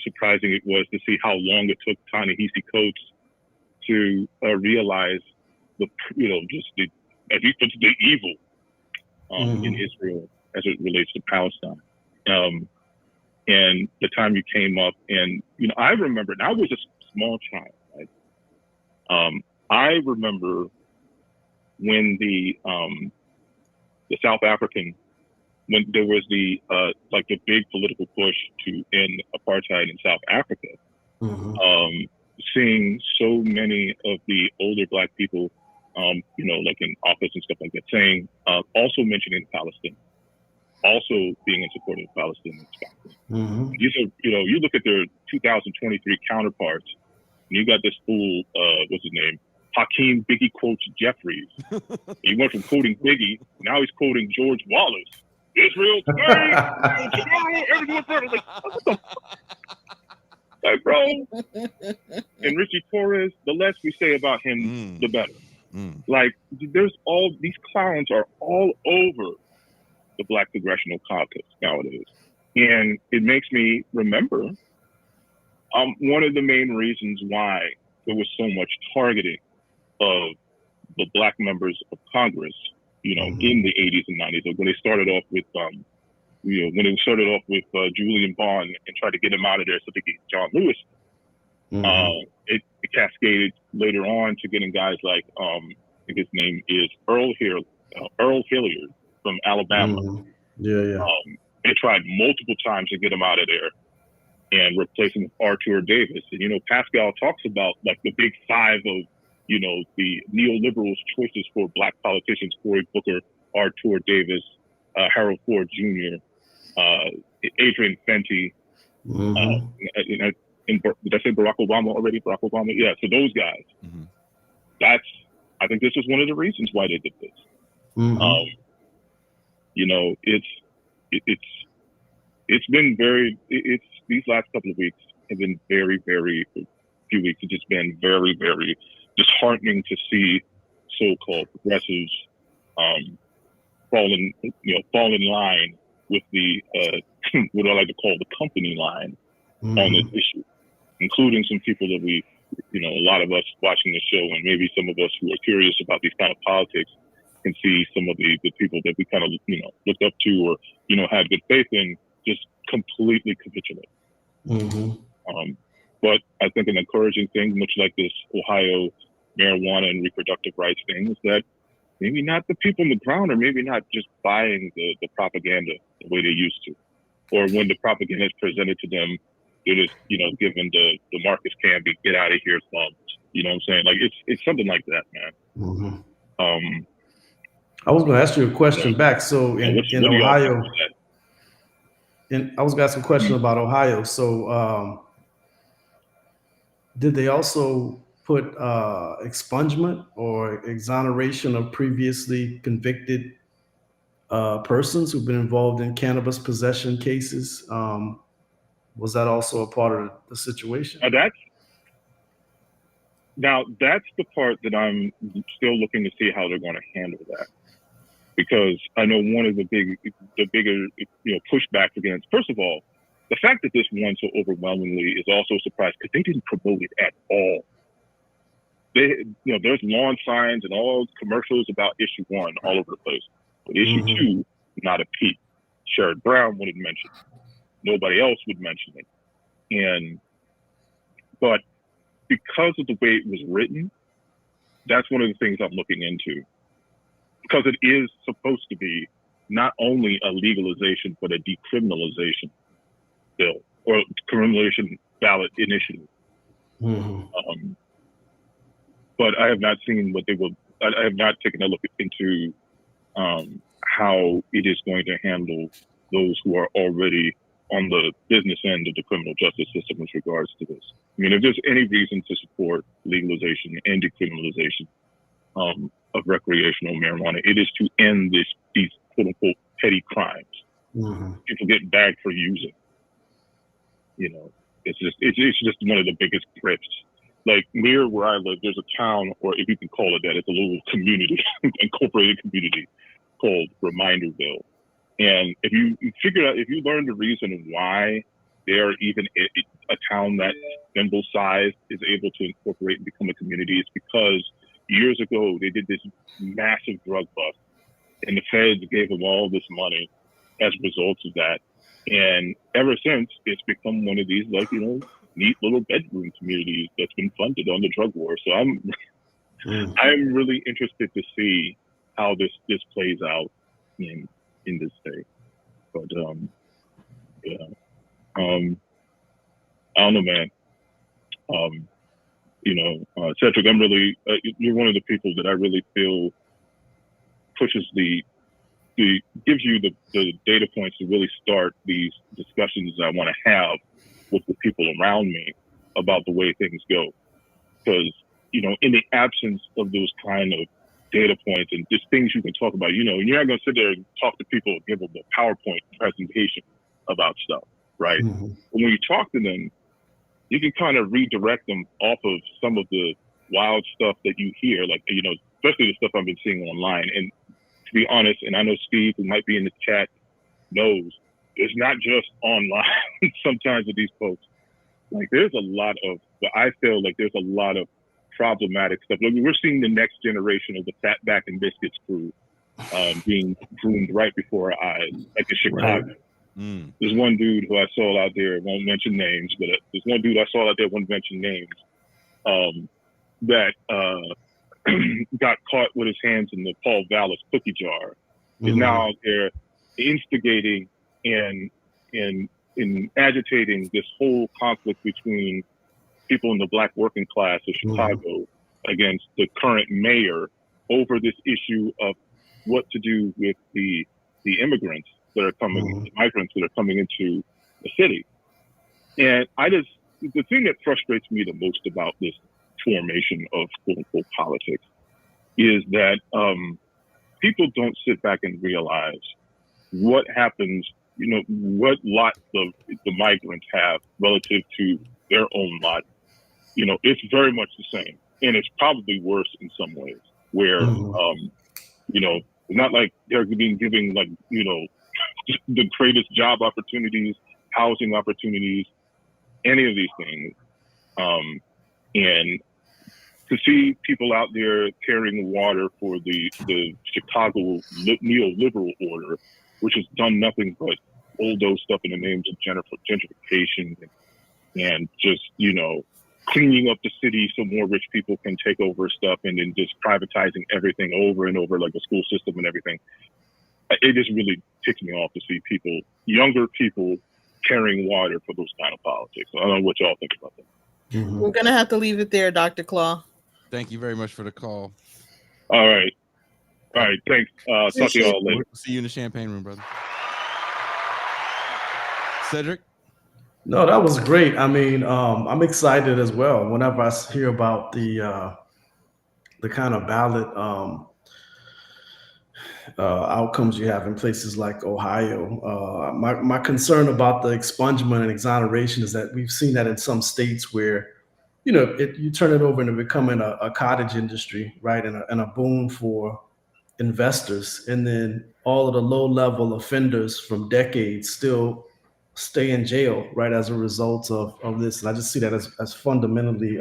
surprising it was to see how long it took Ta-Nehisi Coates to realize the evil in Israel as it relates to Palestine. And the time you came up, and I remember, and I was a small child, right? I remember when the South African, when there was the big political push to end apartheid in South Africa, seeing so many of the older Black people, like in office and stuff like that, saying, also mentioning Palestine, also being in support of Palestinian Scotland. These are, you look at their 2023 counterparts, and you got this fool, what's his name? Hakeem Biggie quotes Jeffries. He went from quoting Biggie, now he's quoting George Wallace. Israel today, tomorrow, everyone better. Like, what the fuck? Like, bro. And Richie Torres, the less we say about him, the better. Like, there's all these clowns are all over the Black Congressional Caucus nowadays. And it makes me remember one of the main reasons why there was so much targeting of the Black members of Congress, in the 80s and 90s, when they started off with, Julian Bond and tried to get him out of there so they could get John Lewis. It cascaded later on to getting guys like, I think his name is Earl Hilliard from Alabama. They tried multiple times to get him out of there and replace him with Arthur Davis. And, Pascal talks about like the big five of the neoliberals' choices for black politicians, Cory Booker, Artur Davis, Harold Ford Jr., Adrian Fenty, did I say Barack Obama already? Barack Obama? Yeah, so those guys. Mm-hmm. I think this is one of the reasons why they did this. It's been these last couple of weeks have been very, very few weeks. It's just been very, very disheartening to see so-called progressives fall in line with the what I like to call the company line on this issue, including some people that a lot of us watching the show, and maybe some of us who are curious about these kind of politics can see some of the people that we kind of looked up to or had good faith in just completely capitulate. But I think an encouraging thing, much like this Ohio marijuana and reproductive rights thing, is that maybe not the people on the ground are maybe not just buying the propaganda the way they used to, or when the propaganda is presented to them, they're just given the Marcus Camby get out of here thumbs. You know what I'm saying? Like it's something like that, man. I was going to ask you a question back. So in Ohio, I was going to ask a question about Ohio. So did they also put expungement or exoneration of previously convicted persons who've been involved in cannabis possession cases? Was that also a part of the situation? That's the part that I'm still looking to see how they're going to handle that, because I know one of the bigger pushback against, first of all, the fact that this won so overwhelmingly is also a surprise because they didn't promote it at all. There's lawn signs and all commercials about issue 1 all over the place, but issue 2, not a peep. Sherrod Brown wouldn't mention it. Nobody else would mention it. But because of the way it was written, that's one of the things I'm looking into, because it is supposed to be not only a legalization, but a decriminalization bill or criminalization ballot initiative. But I have not seen what they will. I have not taken a look into how it is going to handle those who are already on the business end of the criminal justice system with regards to this. I mean, if there's any reason to support legalization and decriminalization of recreational marijuana, it is to end these quote unquote petty crimes. People get bagged for using. It's just one of the biggest threats. Like near where I live, there's a town, or if you can call it that, it's a little community, incorporated community called Reminderville. And if you learn the reason why they're even a town that symbol size is able to incorporate and become a community, it's because years ago they did this massive drug bust, and the feds gave them all this money as a result of that. And ever since, it's become one of these neat little bedroom communities that's been funded on the drug war. So I'm really interested to see how this plays out in this state. But I don't know, man. Cedric, I'm really you're one of the people that I really feel pushes gives you the data points to really start these discussions I want to have with the people around me about the way things go. Because, in the absence of those kind of data points and just things you can talk about, you're not going to sit there and talk to people and give them a PowerPoint presentation about stuff, right? But when you talk to them, you can kind of redirect them off of some of the wild stuff that you hear, like, especially the stuff I've been seeing online. And to be honest, and I know Steve, who might be in the chat, knows it's not just online sometimes with these folks. Like there's a lot of, I feel like there's a lot of problematic stuff. Like we're seeing the next generation of the Fatback and Biscuits crew being groomed right before our eyes, like in Chicago. Right. There's one dude who I saw out there, won't mention names, but there's one dude I saw out there, won't mention names, that got caught with his hands in the Paul Vallis cookie jar, is now out there instigating and agitating this whole conflict between people in the Black working class of Chicago against the current mayor over this issue of what to do with the immigrants that are coming, the migrants that are coming into the city. And the thing that frustrates me the most about this formation of quote unquote politics is that people don't sit back and realize what happens, what lot the migrants have relative to their own lot. It's very much the same. And it's probably worse in some ways where, it's not like they're being giving the greatest job opportunities, housing opportunities, any of these things. And to see people out there carrying water for the Chicago neoliberal order, which has done nothing but bulldoze stuff in the names of gentrification and just, cleaning up the city so more rich people can take over stuff, and then just privatizing everything over and over, like the school system and everything. It just really ticks me off to see younger people carrying water for those kind of politics. I don't know what y'all think about that. Mm-hmm. We're going to have to leave it there, Dr. Claw. Thank you very much for the call. All right. Thanks. Talk to y'all later. See you in the champagne room, brother. Cedric? No, that was great. I mean, I'm excited as well. Whenever I hear about the kind of ballot outcomes you have in places like Ohio, my concern about the expungement and exoneration is that we've seen that in some states where, you turn it over into becoming a cottage industry, right, and a boon for investors, and then all of the low-level offenders from decades still stay in jail, right, as a result of this. And I just see that as fundamentally,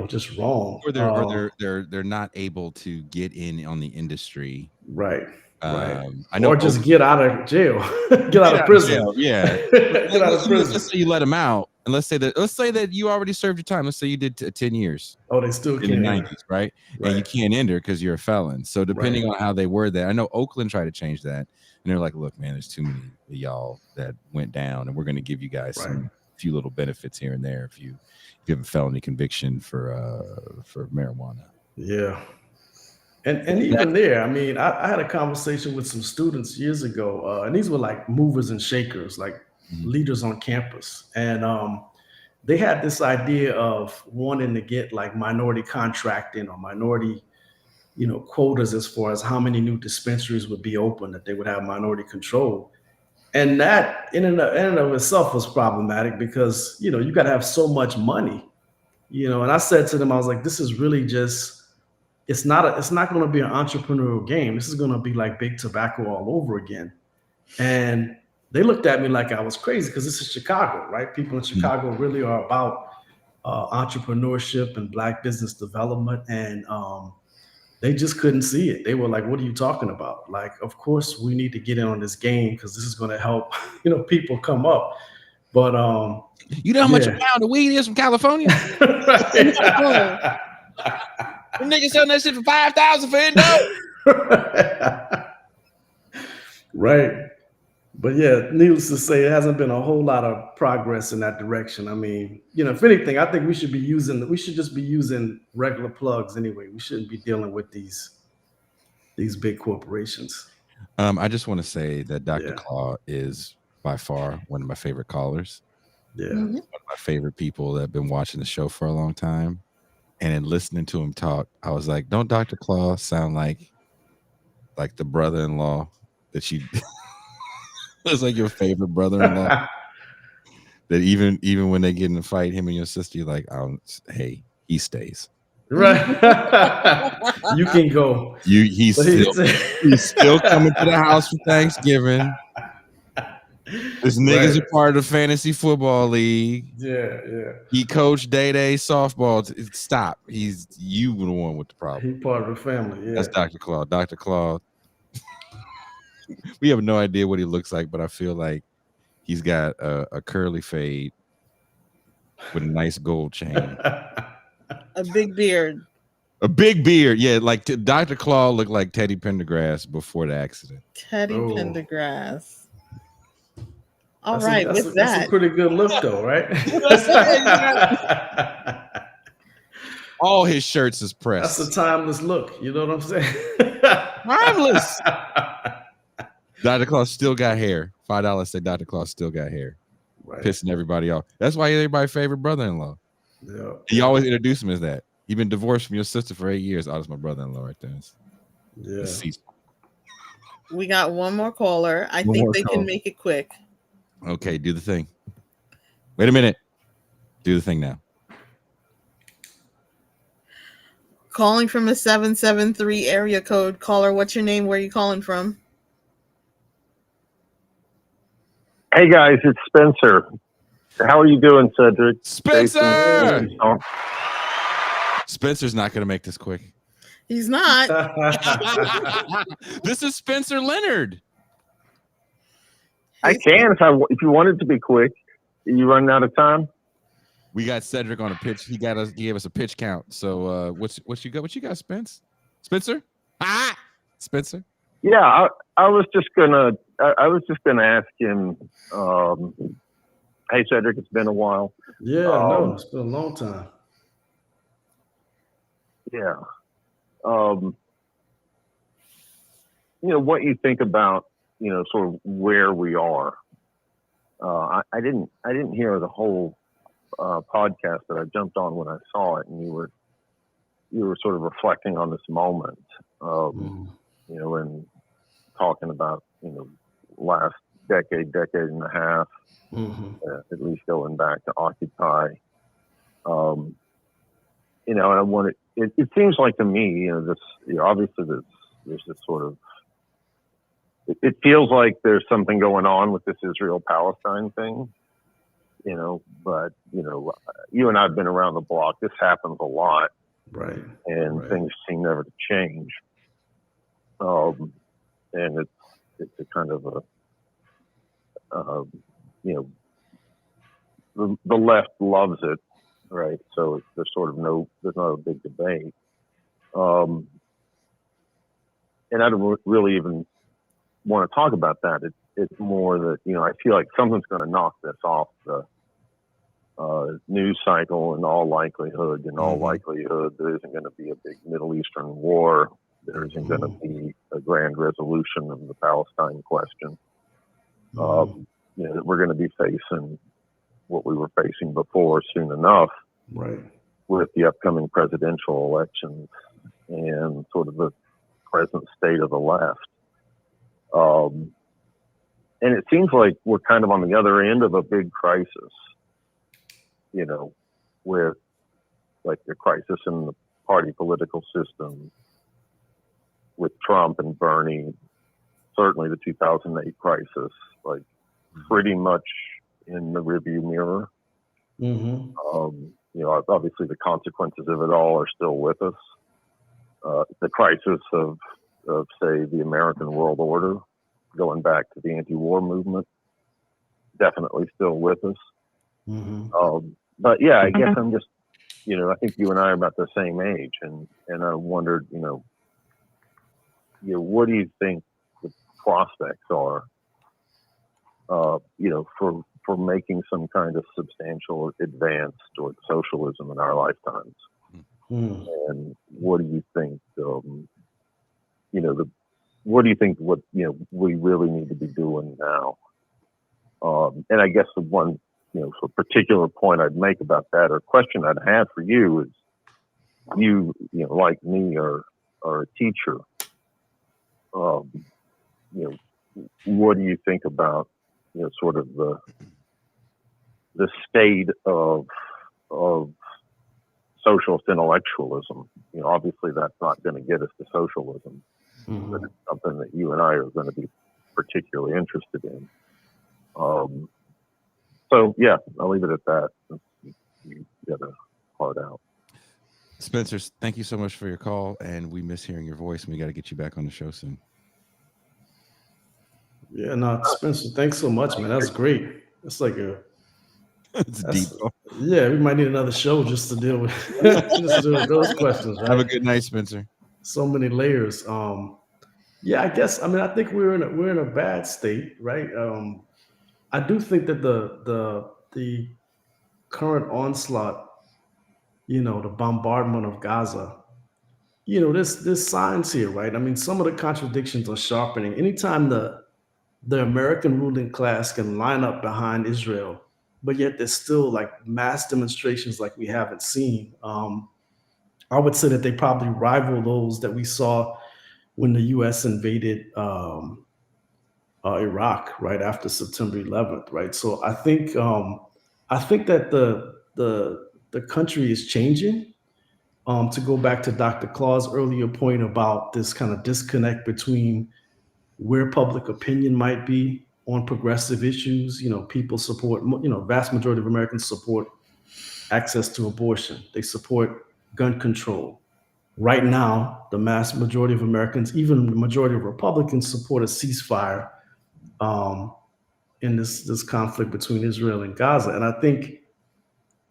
just wrong. Or they're not able to get in on the industry, right? Right. I know, or just get out of jail, get out of prison. Yeah, get out of prison. Let's say you let them out, and let's say that you already served your time. Let's say you did 10 years. Oh, they still in can't the 90s, right? And you can't enter because you're a felon. So depending on how they word that, I know Oakland tried to change that, and they're like, "Look, man, there's too many of y'all that went down, and we're going to give you guys some few little benefits here and there if you have a felony conviction for marijuana." Yeah. And even there, I mean, I had a conversation with some students years ago, and these were like movers and shakers, like leaders on campus. And they had this idea of wanting to get like minority contracting or minority, quotas as far as how many new dispensaries would be open, that they would have minority control. And that in and of itself was problematic because, you got to have so much money, and I said to them, I was like, this is really just, it's not going to be an entrepreneurial game. This is going to be like big tobacco all over again. And they looked at me like I was crazy because this is Chicago, right? People in Chicago really are about entrepreneurship and Black business development. And they just couldn't see it. They were like, what are you talking about? Like, of course we need to get in on this game because this is going to help, people come up. But you know how much a pound of weed is from California? The niggas selling that shit for $5,000 for Indo. Right. But yeah, needless to say, it hasn't been a whole lot of progress in that direction. I mean, if anything, I think we should just be using regular plugs anyway. We shouldn't be dealing with these big corporations. I just want to say that Dr. Claw is by far one of my favorite callers. Yeah. One of my favorite people that have been watching the show for a long time. And in listening to him talk, I was like, don't Dr. Claw sound like the brother-in-law that you it's like your favorite brother-in-law that even when they get in a fight, him and your sister, you're like, hey, he stays. Right. You can go. He's still coming to the house for Thanksgiving. This nigga's a part of the fantasy football league. Yeah. He coached Day softball. Stop. You were the one with the problem. He's part of the family. Yeah. That's Dr. Claw. Dr. Claw. We have no idea what he looks like, but I feel like he's got a curly fade with a nice gold chain. A big beard. Yeah. Like Dr. Claw looked like Teddy Pendergrass before the accident. Teddy Pendergrass. That's a pretty good look, though, right? All his shirts is pressed. That's a timeless look. You know what I'm saying? Timeless. Dr. Claus still got hair. $5 say Dr. Claus still got hair. Right. Pissing everybody off. That's why he's everybody's favorite brother-in-law. Yeah. You always introduce him as that. You've been divorced from your sister for 8 years. Oh, that's my brother-in-law right there. Yeah. We got one more caller. I think they can make it quick. Okay, do the thing. Wait a minute. Do the thing now. Calling from a 773 area code. Caller, what's your name? Where are you calling from? Hey guys, it's Spencer. How are you doing, Cedric? Spencer! Spencer's not going to make this quick. He's not. This is Spencer Leonard. I can if you want it to be quick. You running out of time? We got Cedric on a pitch. He gave us a pitch count. So what you got, Spence? Spencer? Spencer? Yeah, I was just gonna ask him. Hey, Cedric, it's been a while. Yeah, no, it's been a long time. Yeah. What you think about, sort of where we are. I didn't hear the whole podcast, but I jumped on when I saw it, and you were sort of reflecting on this moment, and talking about, last decade and a half, at least going back to Occupy. And I wanted, it seems like to me, obviously there's this sort of, it feels like there's something going on with this Israel-Palestine thing, but, you and I have been around the block. This happens a lot. Right. And things seem never to change. And it's a kind of the left loves it, right? So there's not a big debate. And I don't really even want to talk about that. It's more that, I feel like something's going to knock this off the news cycle in all likelihood. In all likelihood, there isn't going to be a big Middle Eastern war. There isn't going to be a grand resolution of the Palestine question. That we're going to be facing what we were facing before soon enough, right? With the upcoming presidential elections and sort of the present state of the left. And it seems like we're kind of on the other end of a big crisis, with like the crisis in the party political system, with Trump and Bernie, certainly the 2008 crisis, like pretty much in the rearview mirror. Obviously the consequences of it all are still with us. The crisis of say, the American world order, going back to the anti-war movement, definitely still with us. But yeah, I guess I'm just, I think you and I are about the same age, and I wondered, what do you think the prospects are, for making some kind of substantial advance toward socialism in our lifetimes? And what do you think, what we really need to be doing now? And I guess the one, particular point I'd make about that, or question I'd have for you, is you like me, are a teacher. What do you think about, sort of the state of socialist intellectualism? Obviously that's not going to get us to socialism, but it's something that you and I are going to be particularly interested in. So yeah, I'll leave it at that. You got to hard out. Spencer, thank you so much for your call, and we miss hearing your voice, and we got to get you back on the show soon. Yeah, no, Spencer, thanks so much, man. That's great. That's like it's deep. Yeah, we might need another show just to deal with those questions. Right? Have a good night, Spencer. So many layers. Yeah, I guess. I mean, I think we're in a bad state, right? I do think that the current onslaught the bombardment of Gaza, there's signs here, right? I mean, some of the contradictions are sharpening. Anytime the American ruling class can line up behind Israel, but yet there's still like mass demonstrations like we haven't seen. I would say that they probably rival those that we saw when the U.S. invaded Iraq right after September 11th, right? So I think that the country is changing. To go back to Dr. Claw's earlier point about this kind of disconnect between where public opinion might be on progressive issues. People support, vast majority of Americans support access to abortion. They support gun control. Right now, the mass majority of Americans, even the majority of Republicans, support a ceasefire in this conflict between Israel and Gaza. And I think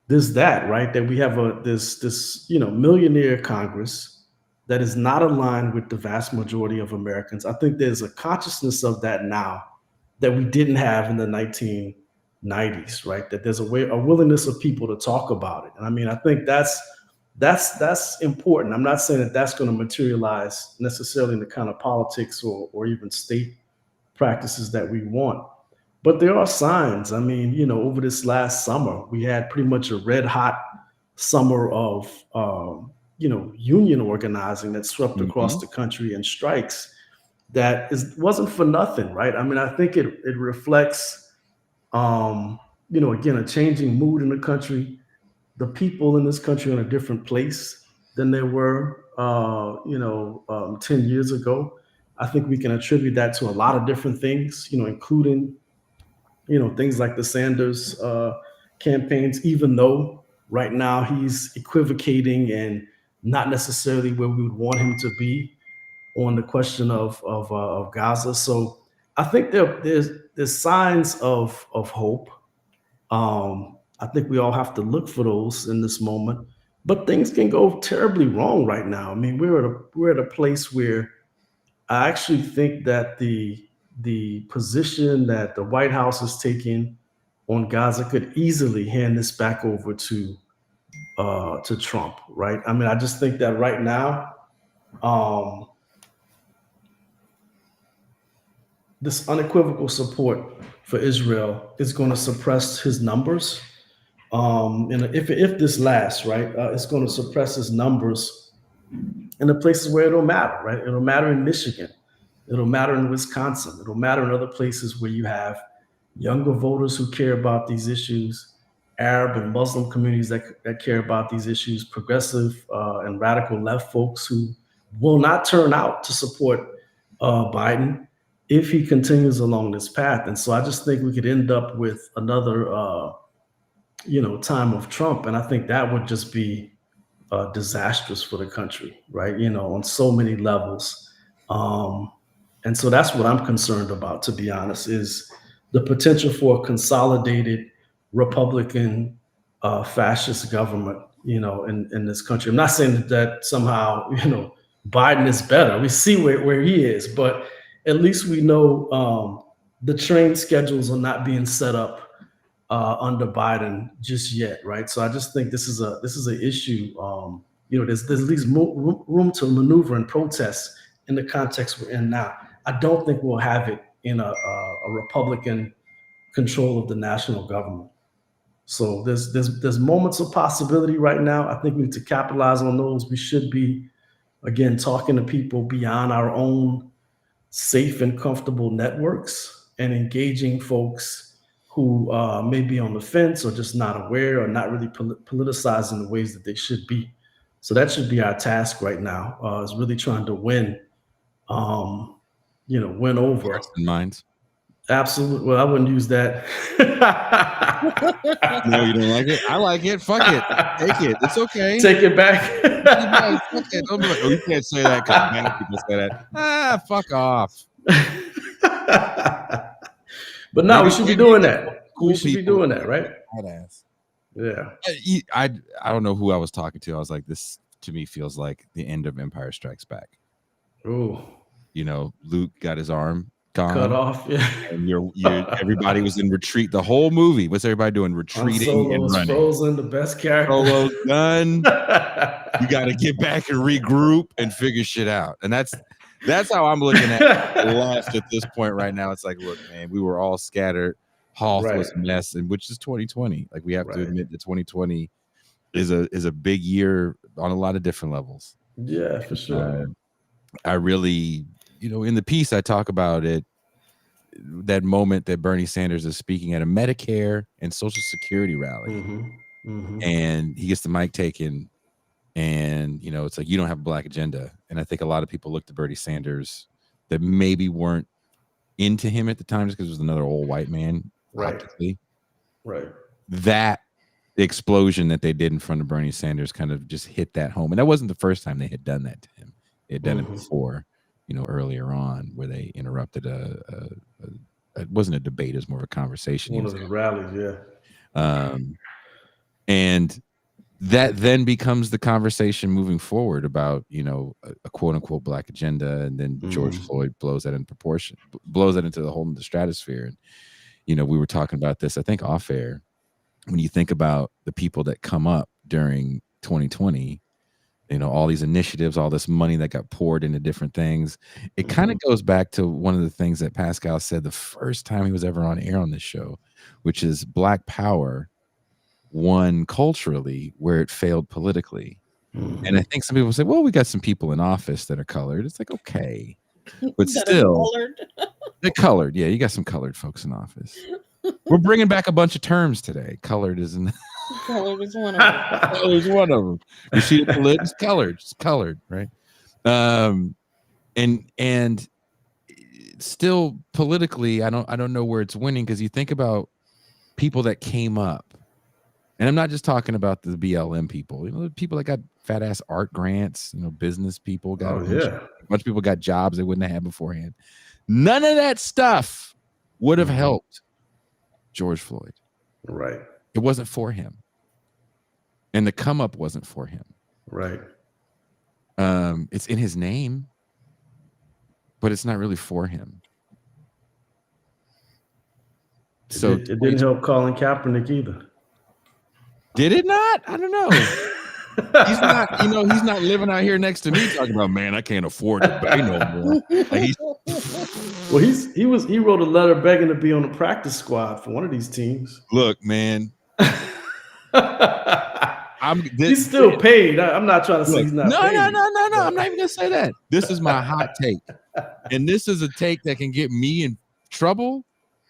there's that, right? That we have this millionaire Congress that is not aligned with the vast majority of Americans. I think there's a consciousness of that now that we didn't have in the 1990s, right? That there's a willingness of people to talk about it. And I mean, I think that's important. I'm not saying that that's going to materialize necessarily in the kind of politics or even state practices that we want. But there are signs. I mean, over this last summer, we had pretty much a red hot summer of, union organizing that swept across the country and strikes that wasn't for nothing, right? I mean, I think it reflects, again, a changing mood in the country. The people in this country are in a different place than they were, 10 years ago. I think we can attribute that to a lot of different things, including, things like the Sanders campaigns, even though right now he's equivocating and not necessarily where we would want him to be on the question of Gaza. So I think there's signs of hope. I think we all have to look for those in this moment, but things can go terribly wrong right now. I mean, we're at a place where I actually think that the position that the White House is taking on Gaza could easily hand this back over to Trump, right? I mean, I just think that right now, this unequivocal support for Israel is going to suppress his numbers. And if this lasts, right, it's going to suppress his numbers in the places where it'll matter, right? It'll matter in Michigan. It'll matter in Wisconsin. It'll matter in other places where you have younger voters who care about these issues, Arab and Muslim communities that care about these issues, progressive and radical left folks who will not turn out to support Biden if he continues along this path. And so I just think we could end up with another, time of Trump. And I think that would just be disastrous for the country, right? On so many levels. And so that's what I'm concerned about, to be honest, is the potential for a consolidated Republican fascist government, in this country. I'm not saying that somehow, Biden is better. We see where he is, but at least we know the train schedules are not being set up under Biden just yet, right? So I just think this is an issue. There's at least room to maneuver and protest in the context we're in now. I don't think we'll have it in a Republican control of the national government. So there's moments of possibility right now. I think we need to capitalize on those. We should be, again, talking to people beyond our own safe and comfortable networks and engaging folks who may be on the fence or just not aware or not really politicized in the ways that they should be. So that should be our task right now, is really trying to win over. Hearts and minds. Absolutely. Well, I wouldn't use that. No, you don't like it? I like it. Fuck it. Take it. It's okay. Take it back. Fuck it. Don't be like, oh, you can't say that because many people say that. Fuck off. But no, we should be doing that. Cool we should be doing that, right? Badass. Yeah. I don't know who I was talking to. I was like, this to me feels like the end of Empire Strikes Back. Oh. Luke got his arm gone. Cut off, yeah. And everybody was in retreat the whole movie. What's everybody doing? Retreating and running. Frozen, the best character. Solo's done. You got to get back and regroup and figure shit out. And that's how I'm looking at left at this point right now. It's like, look, man, we were all scattered. Hoth was a mess, and which is 2020. Like, we have to admit that 2020 is a big year on a lot of different levels. Yeah, for sure. I really, in the piece I talk about it, that moment that Bernie Sanders is speaking at a Medicare and Social Security rally, and he gets the mic taken, and it's like, you don't have a black agenda. And I think a lot of people looked at Bernie Sanders that maybe weren't into him at the time just because it was another old white man. Right. That explosion that they did in front of Bernie Sanders kind of just hit that home. And that wasn't the first time they had done that to him. They had done it before, earlier on, where they interrupted it wasn't a debate, it was more of a conversation. One of the rallies, yeah. And that then becomes the conversation moving forward about, a quote unquote black agenda. And then George Floyd blows that into the whole the stratosphere. And, we were talking about this, I think, off air. When you think about the people that come up during 2020, all these initiatives, all this money that got poured into different things, it kind of goes back to one of the things that Pascal said the first time he was ever on air on this show, which is Black Power won culturally where it failed politically. And I think some people say, well, we got some people in office that are colored. It's like, okay, but still they're colored. Yeah, you got some colored folks in office. We're bringing back a bunch of terms today. Colored is one of them. Colored is one of them. You see the lid? It's colored. It's colored, right? And still politically, I don't know where it's winning, because you think about people that came up, and I'm not just talking about the BLM people. The people that got fat ass art grants. Business people got a bunch of people got jobs they wouldn't have had beforehand. None of that stuff would have helped George Floyd. Right. It wasn't for him. And the come up wasn't for him. Right. It's in his name, but it's not really for him. So it didn't help Colin Kaepernick either. Did it not? I don't know. He's not, he's not living out here next to me talking about, man, I can't afford to pay no more. Well, he wrote a letter begging to be on the practice squad for one of these teams. Look, man. He's still paid. I'm not trying to say he's not paid. No. I'm not even gonna say that. This is my hot take. And this is a take that can get me in trouble,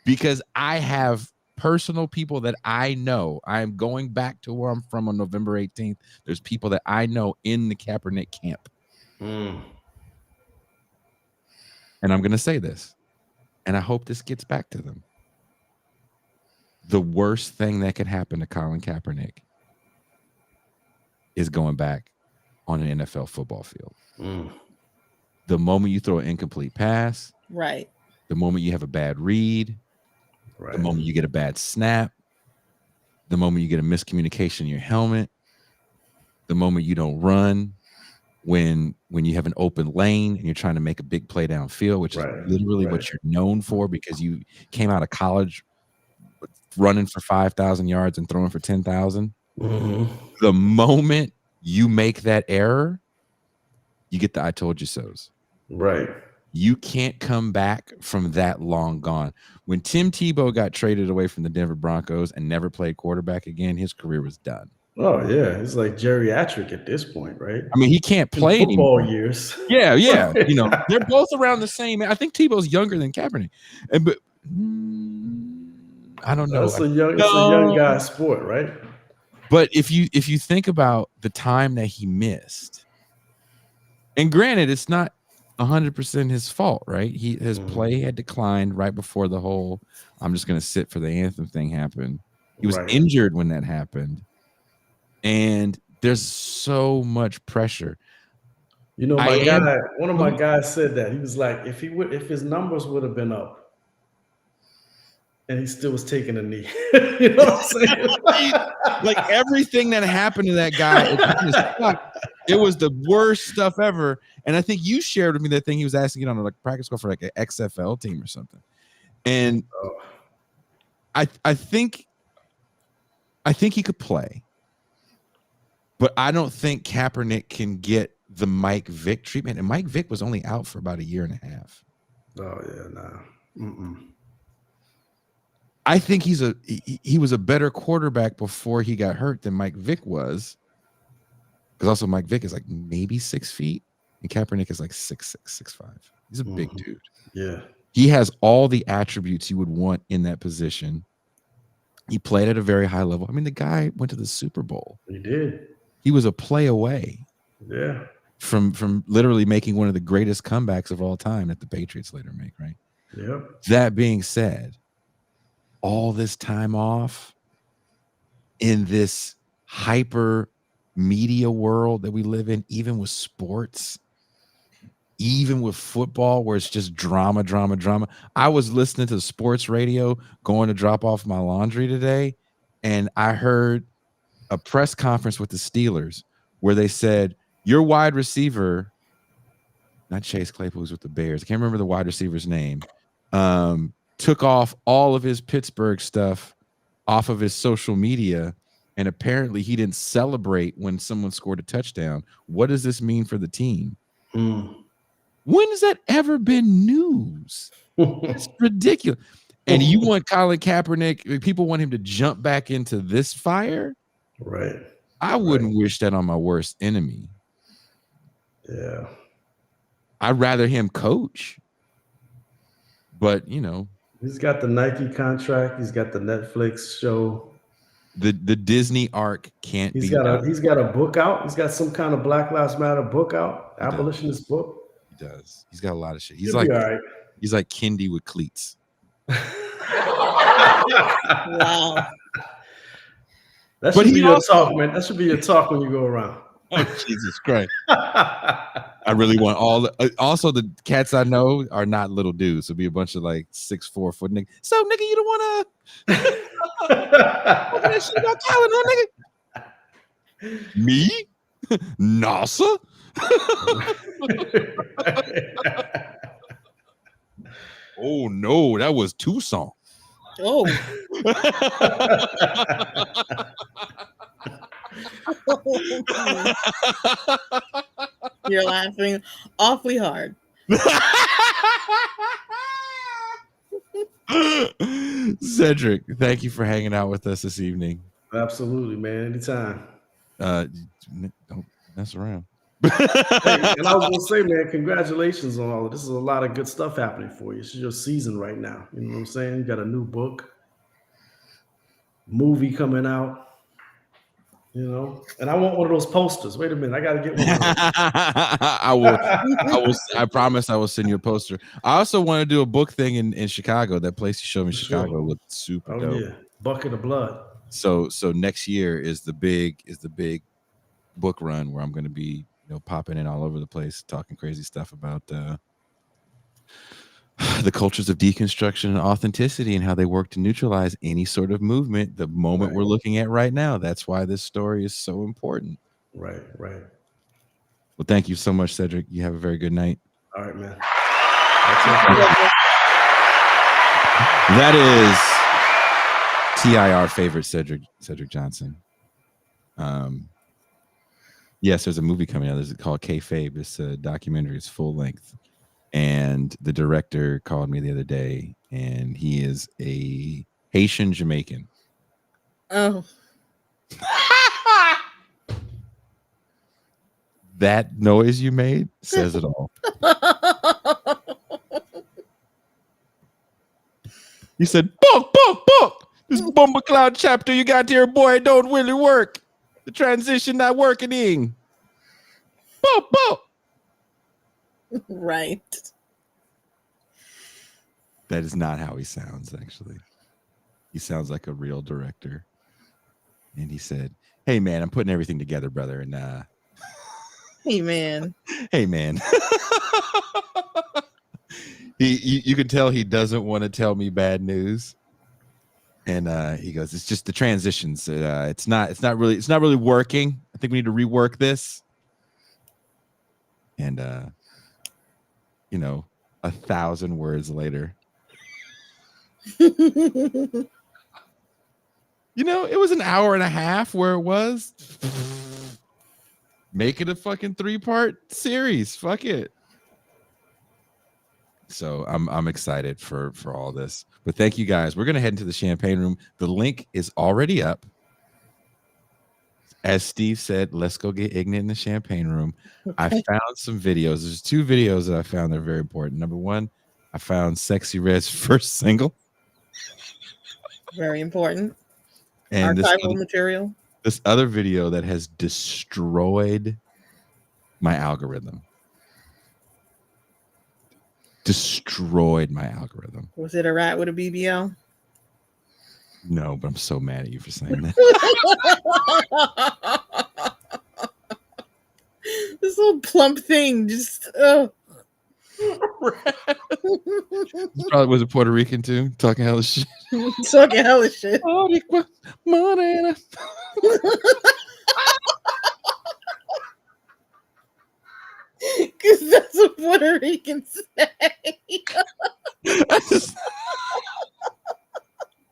because I have personal people that I know. I'm going back to where I'm from on November 18th. There's people that I know in the Kaepernick camp. And I'm going to say this, and I hope this gets back to them. The worst thing that could happen to Colin Kaepernick is going back on an NFL football field. The moment you throw an incomplete pass, right? The moment you have a bad read, right. The moment you get a bad snap, the moment you get a miscommunication in your helmet, the moment you don't run, when you have an open lane and you're trying to make a big play downfield, which is literally what you're known for, because you came out of college running for 5,000 yards and throwing for 10,000. The moment you make that error, you get the I told you so's. Right. You can't come back from that long gone. When Tim Tebow got traded away from the Denver Broncos and never played quarterback again, his career was done. Oh, yeah. It's like geriatric at this point, right? I mean, he can't play in football anymore. Years. Yeah. They're both around the same. I think Tebow's younger than Kaepernick. But I don't know. It's a young guy sport, right? But if you think about the time that he missed, and granted, it's not 100% his fault, right? His play had declined right before the whole I'm just going to sit for the anthem thing happened. He was injured when that happened. And there's so much pressure. One of my guys said that. He was like, if his numbers would have been up, and he still was taking a knee. You know what I'm saying? Like everything that happened to that guy, it was the worst stuff ever. And I think you shared with me that thing he was asking it on a practice squad for like an XFL team or something. And I think he could play, but I don't think Kaepernick can get the Mike Vick treatment. And Mike Vick was only out for about a year and a half. Oh yeah, nah. Mm-mm. I think he was a better quarterback before he got hurt than Mike Vick was. Because also Mike Vick is like maybe 6 feet, and Kaepernick is like 6'6", 6'5". He's a big dude. Yeah. He has all the attributes you would want in that position. He played at a very high level. I mean, the guy went to the Super Bowl. He did. He was a play away. Yeah. From literally making one of the greatest comebacks of all time that the Patriots later make, right? Yep. That being said, all this time off in this hyper media world that we live in, even with sports, even with football, where it's just drama. I was listening to sports radio going to drop off my laundry today, and I heard a press conference with the Steelers where they said, your wide receiver, not Chase Claypool, who's with the Bears, I can't remember the wide receiver's name, took off all of his Pittsburgh stuff off of his social media, and apparently he didn't celebrate when someone scored a touchdown. What does this mean for the team? When has that ever been news? It's ridiculous. And you want Colin Kaepernick, people want him to jump back into this fire? Right. I wouldn't wish that on my worst enemy. Yeah. I'd rather him coach. But, you know, he's got the Nike contract. He's got the Netflix show. The Disney arc can't he's be got he's got a book out. He's got some kind of Black Lives Matter book out, abolitionist book. He does. He's got a lot of shit. He's He'll like all right. He's like Kendi with cleats. Wow. That should be your talk, man. That should be your talk when you go around. Oh, Jesus Christ. I really want all the also the cats I know are not little dudes. So be a bunch of like 6'4" foot nigga. So nigga, you don't wanna that shit about Colin, huh, nigga? Me? NASA? Oh no, that was Tucson. Oh. You're laughing awfully hard. Cedric, thank you for hanging out with us this evening. Absolutely, man. Anytime. Don't mess around. Hey, and I was gonna say, man, congratulations on all of this. Is a lot of good stuff happening for you. It's your season right now. You know what I'm saying? You got a new book, movie coming out. You know, and I want one of those posters. Wait a minute, I got to get one of those. I will. I promise I will send you a poster. I also want to do a book thing in Chicago. That place you showed me in Chicago looked super dope. Yeah, Bucket of Blood. So next year is the big book run where I'm going to be, popping in all over the place, talking crazy stuff about the cultures of deconstruction and authenticity and how they work to neutralize any sort of movement. The moment we're looking at right now, that's why this story is so important. Right. Well, thank you so much, Cedric. You have a very good night. All right, man. That is TIR favorite Cedric Johnson. Yes, there's a movie coming out. There's called Kayfabe. It's a documentary. It's full length. And the director called me the other day, and he is a Haitian Jamaican. Oh. That noise you made says it all. You said, "Book. This Bomber Cloud chapter you got here, boy, don't really work. The transition not working in. Book. Right. That is not how he sounds, actually. He sounds like a real director. And he said, "Hey, man, I'm putting everything together, brother." And hey, man. You can tell he doesn't want to tell me bad news. And he goes, it's just the transitions. It's not really working. I think we need to rework this. And 1,000 words later, it was an hour and a half where it was. Make it a fucking 3-part series. Fuck it. So I'm excited for all this. But thank you guys. We're gonna head into the champagne room. The link is already up. As Steve said, let's go get ignorant in the champagne room. Okay. I found some videos. There's 2 videos that I found that are very important. Number 1, I found Sexy Red's first single. Very important. And archival material. This other video that has destroyed my algorithm. Destroyed my algorithm. Was it a rat with a BBL? No, but I'm so mad at you for saying that. This little plump thing just Probably was a Puerto Rican too, talking hella shit. Talking hella shit. Because that's what Puerto Ricans say.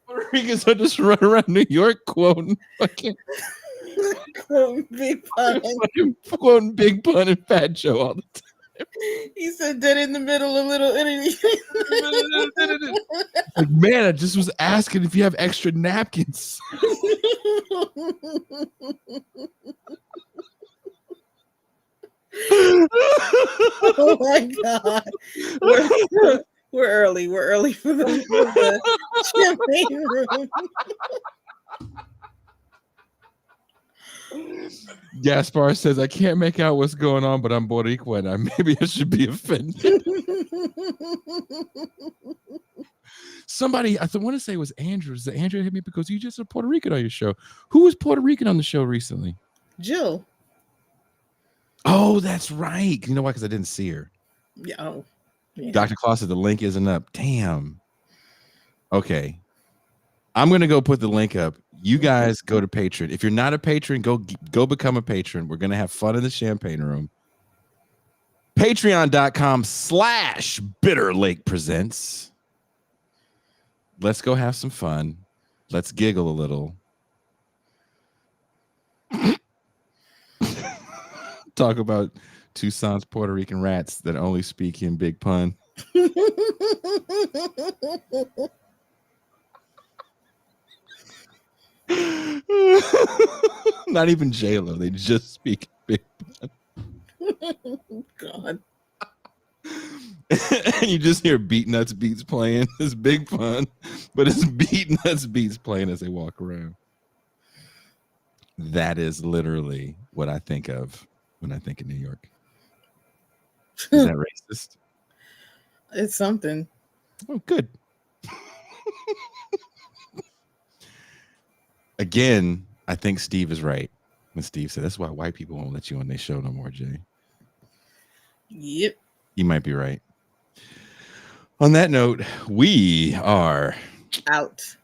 Puerto Ricans are just running around New York quoting Big Pun. Quoting Big Pun and Fat Joe all the time. He said that in the middle of little like, man, I just was asking if you have extra napkins. Oh my God. We're early. We're early for the champagne room. Gaspar says, I can't make out what's going on, but I'm Boricua. Maybe I should be offended. Somebody, I want to say it was Andrew. Andrew hit me because you just a Puerto Rican on your show. Who was Puerto Rican on the show recently? Jill. Oh, that's right. You know why? Because I didn't see her. Yeah. Oh, yeah. Dr. Claus said the link isn't up. Damn. Okay. I'm going to go put the link up. You guys go to Patreon. If you're not a patron, go become a patron. We're going to have fun in the champagne room. Patreon.com/Bitter Lake Presents. Let's go have some fun. Let's giggle a little. Talk about Tucson's Puerto Rican rats that only speak in Big Pun. Not even J-Lo. They just speak Big Pun. God. And you just hear Beat Nuts beats playing. It's Big Pun, but it's Beat Nuts beats playing as they walk around. That is literally what I think of when I think of New York. Is that racist? It's something. Oh, good. Again, I think Steve is right when Steve said that's why white people won't let you on their show no more, Jay. Yep. You might be right. On that note, we are out.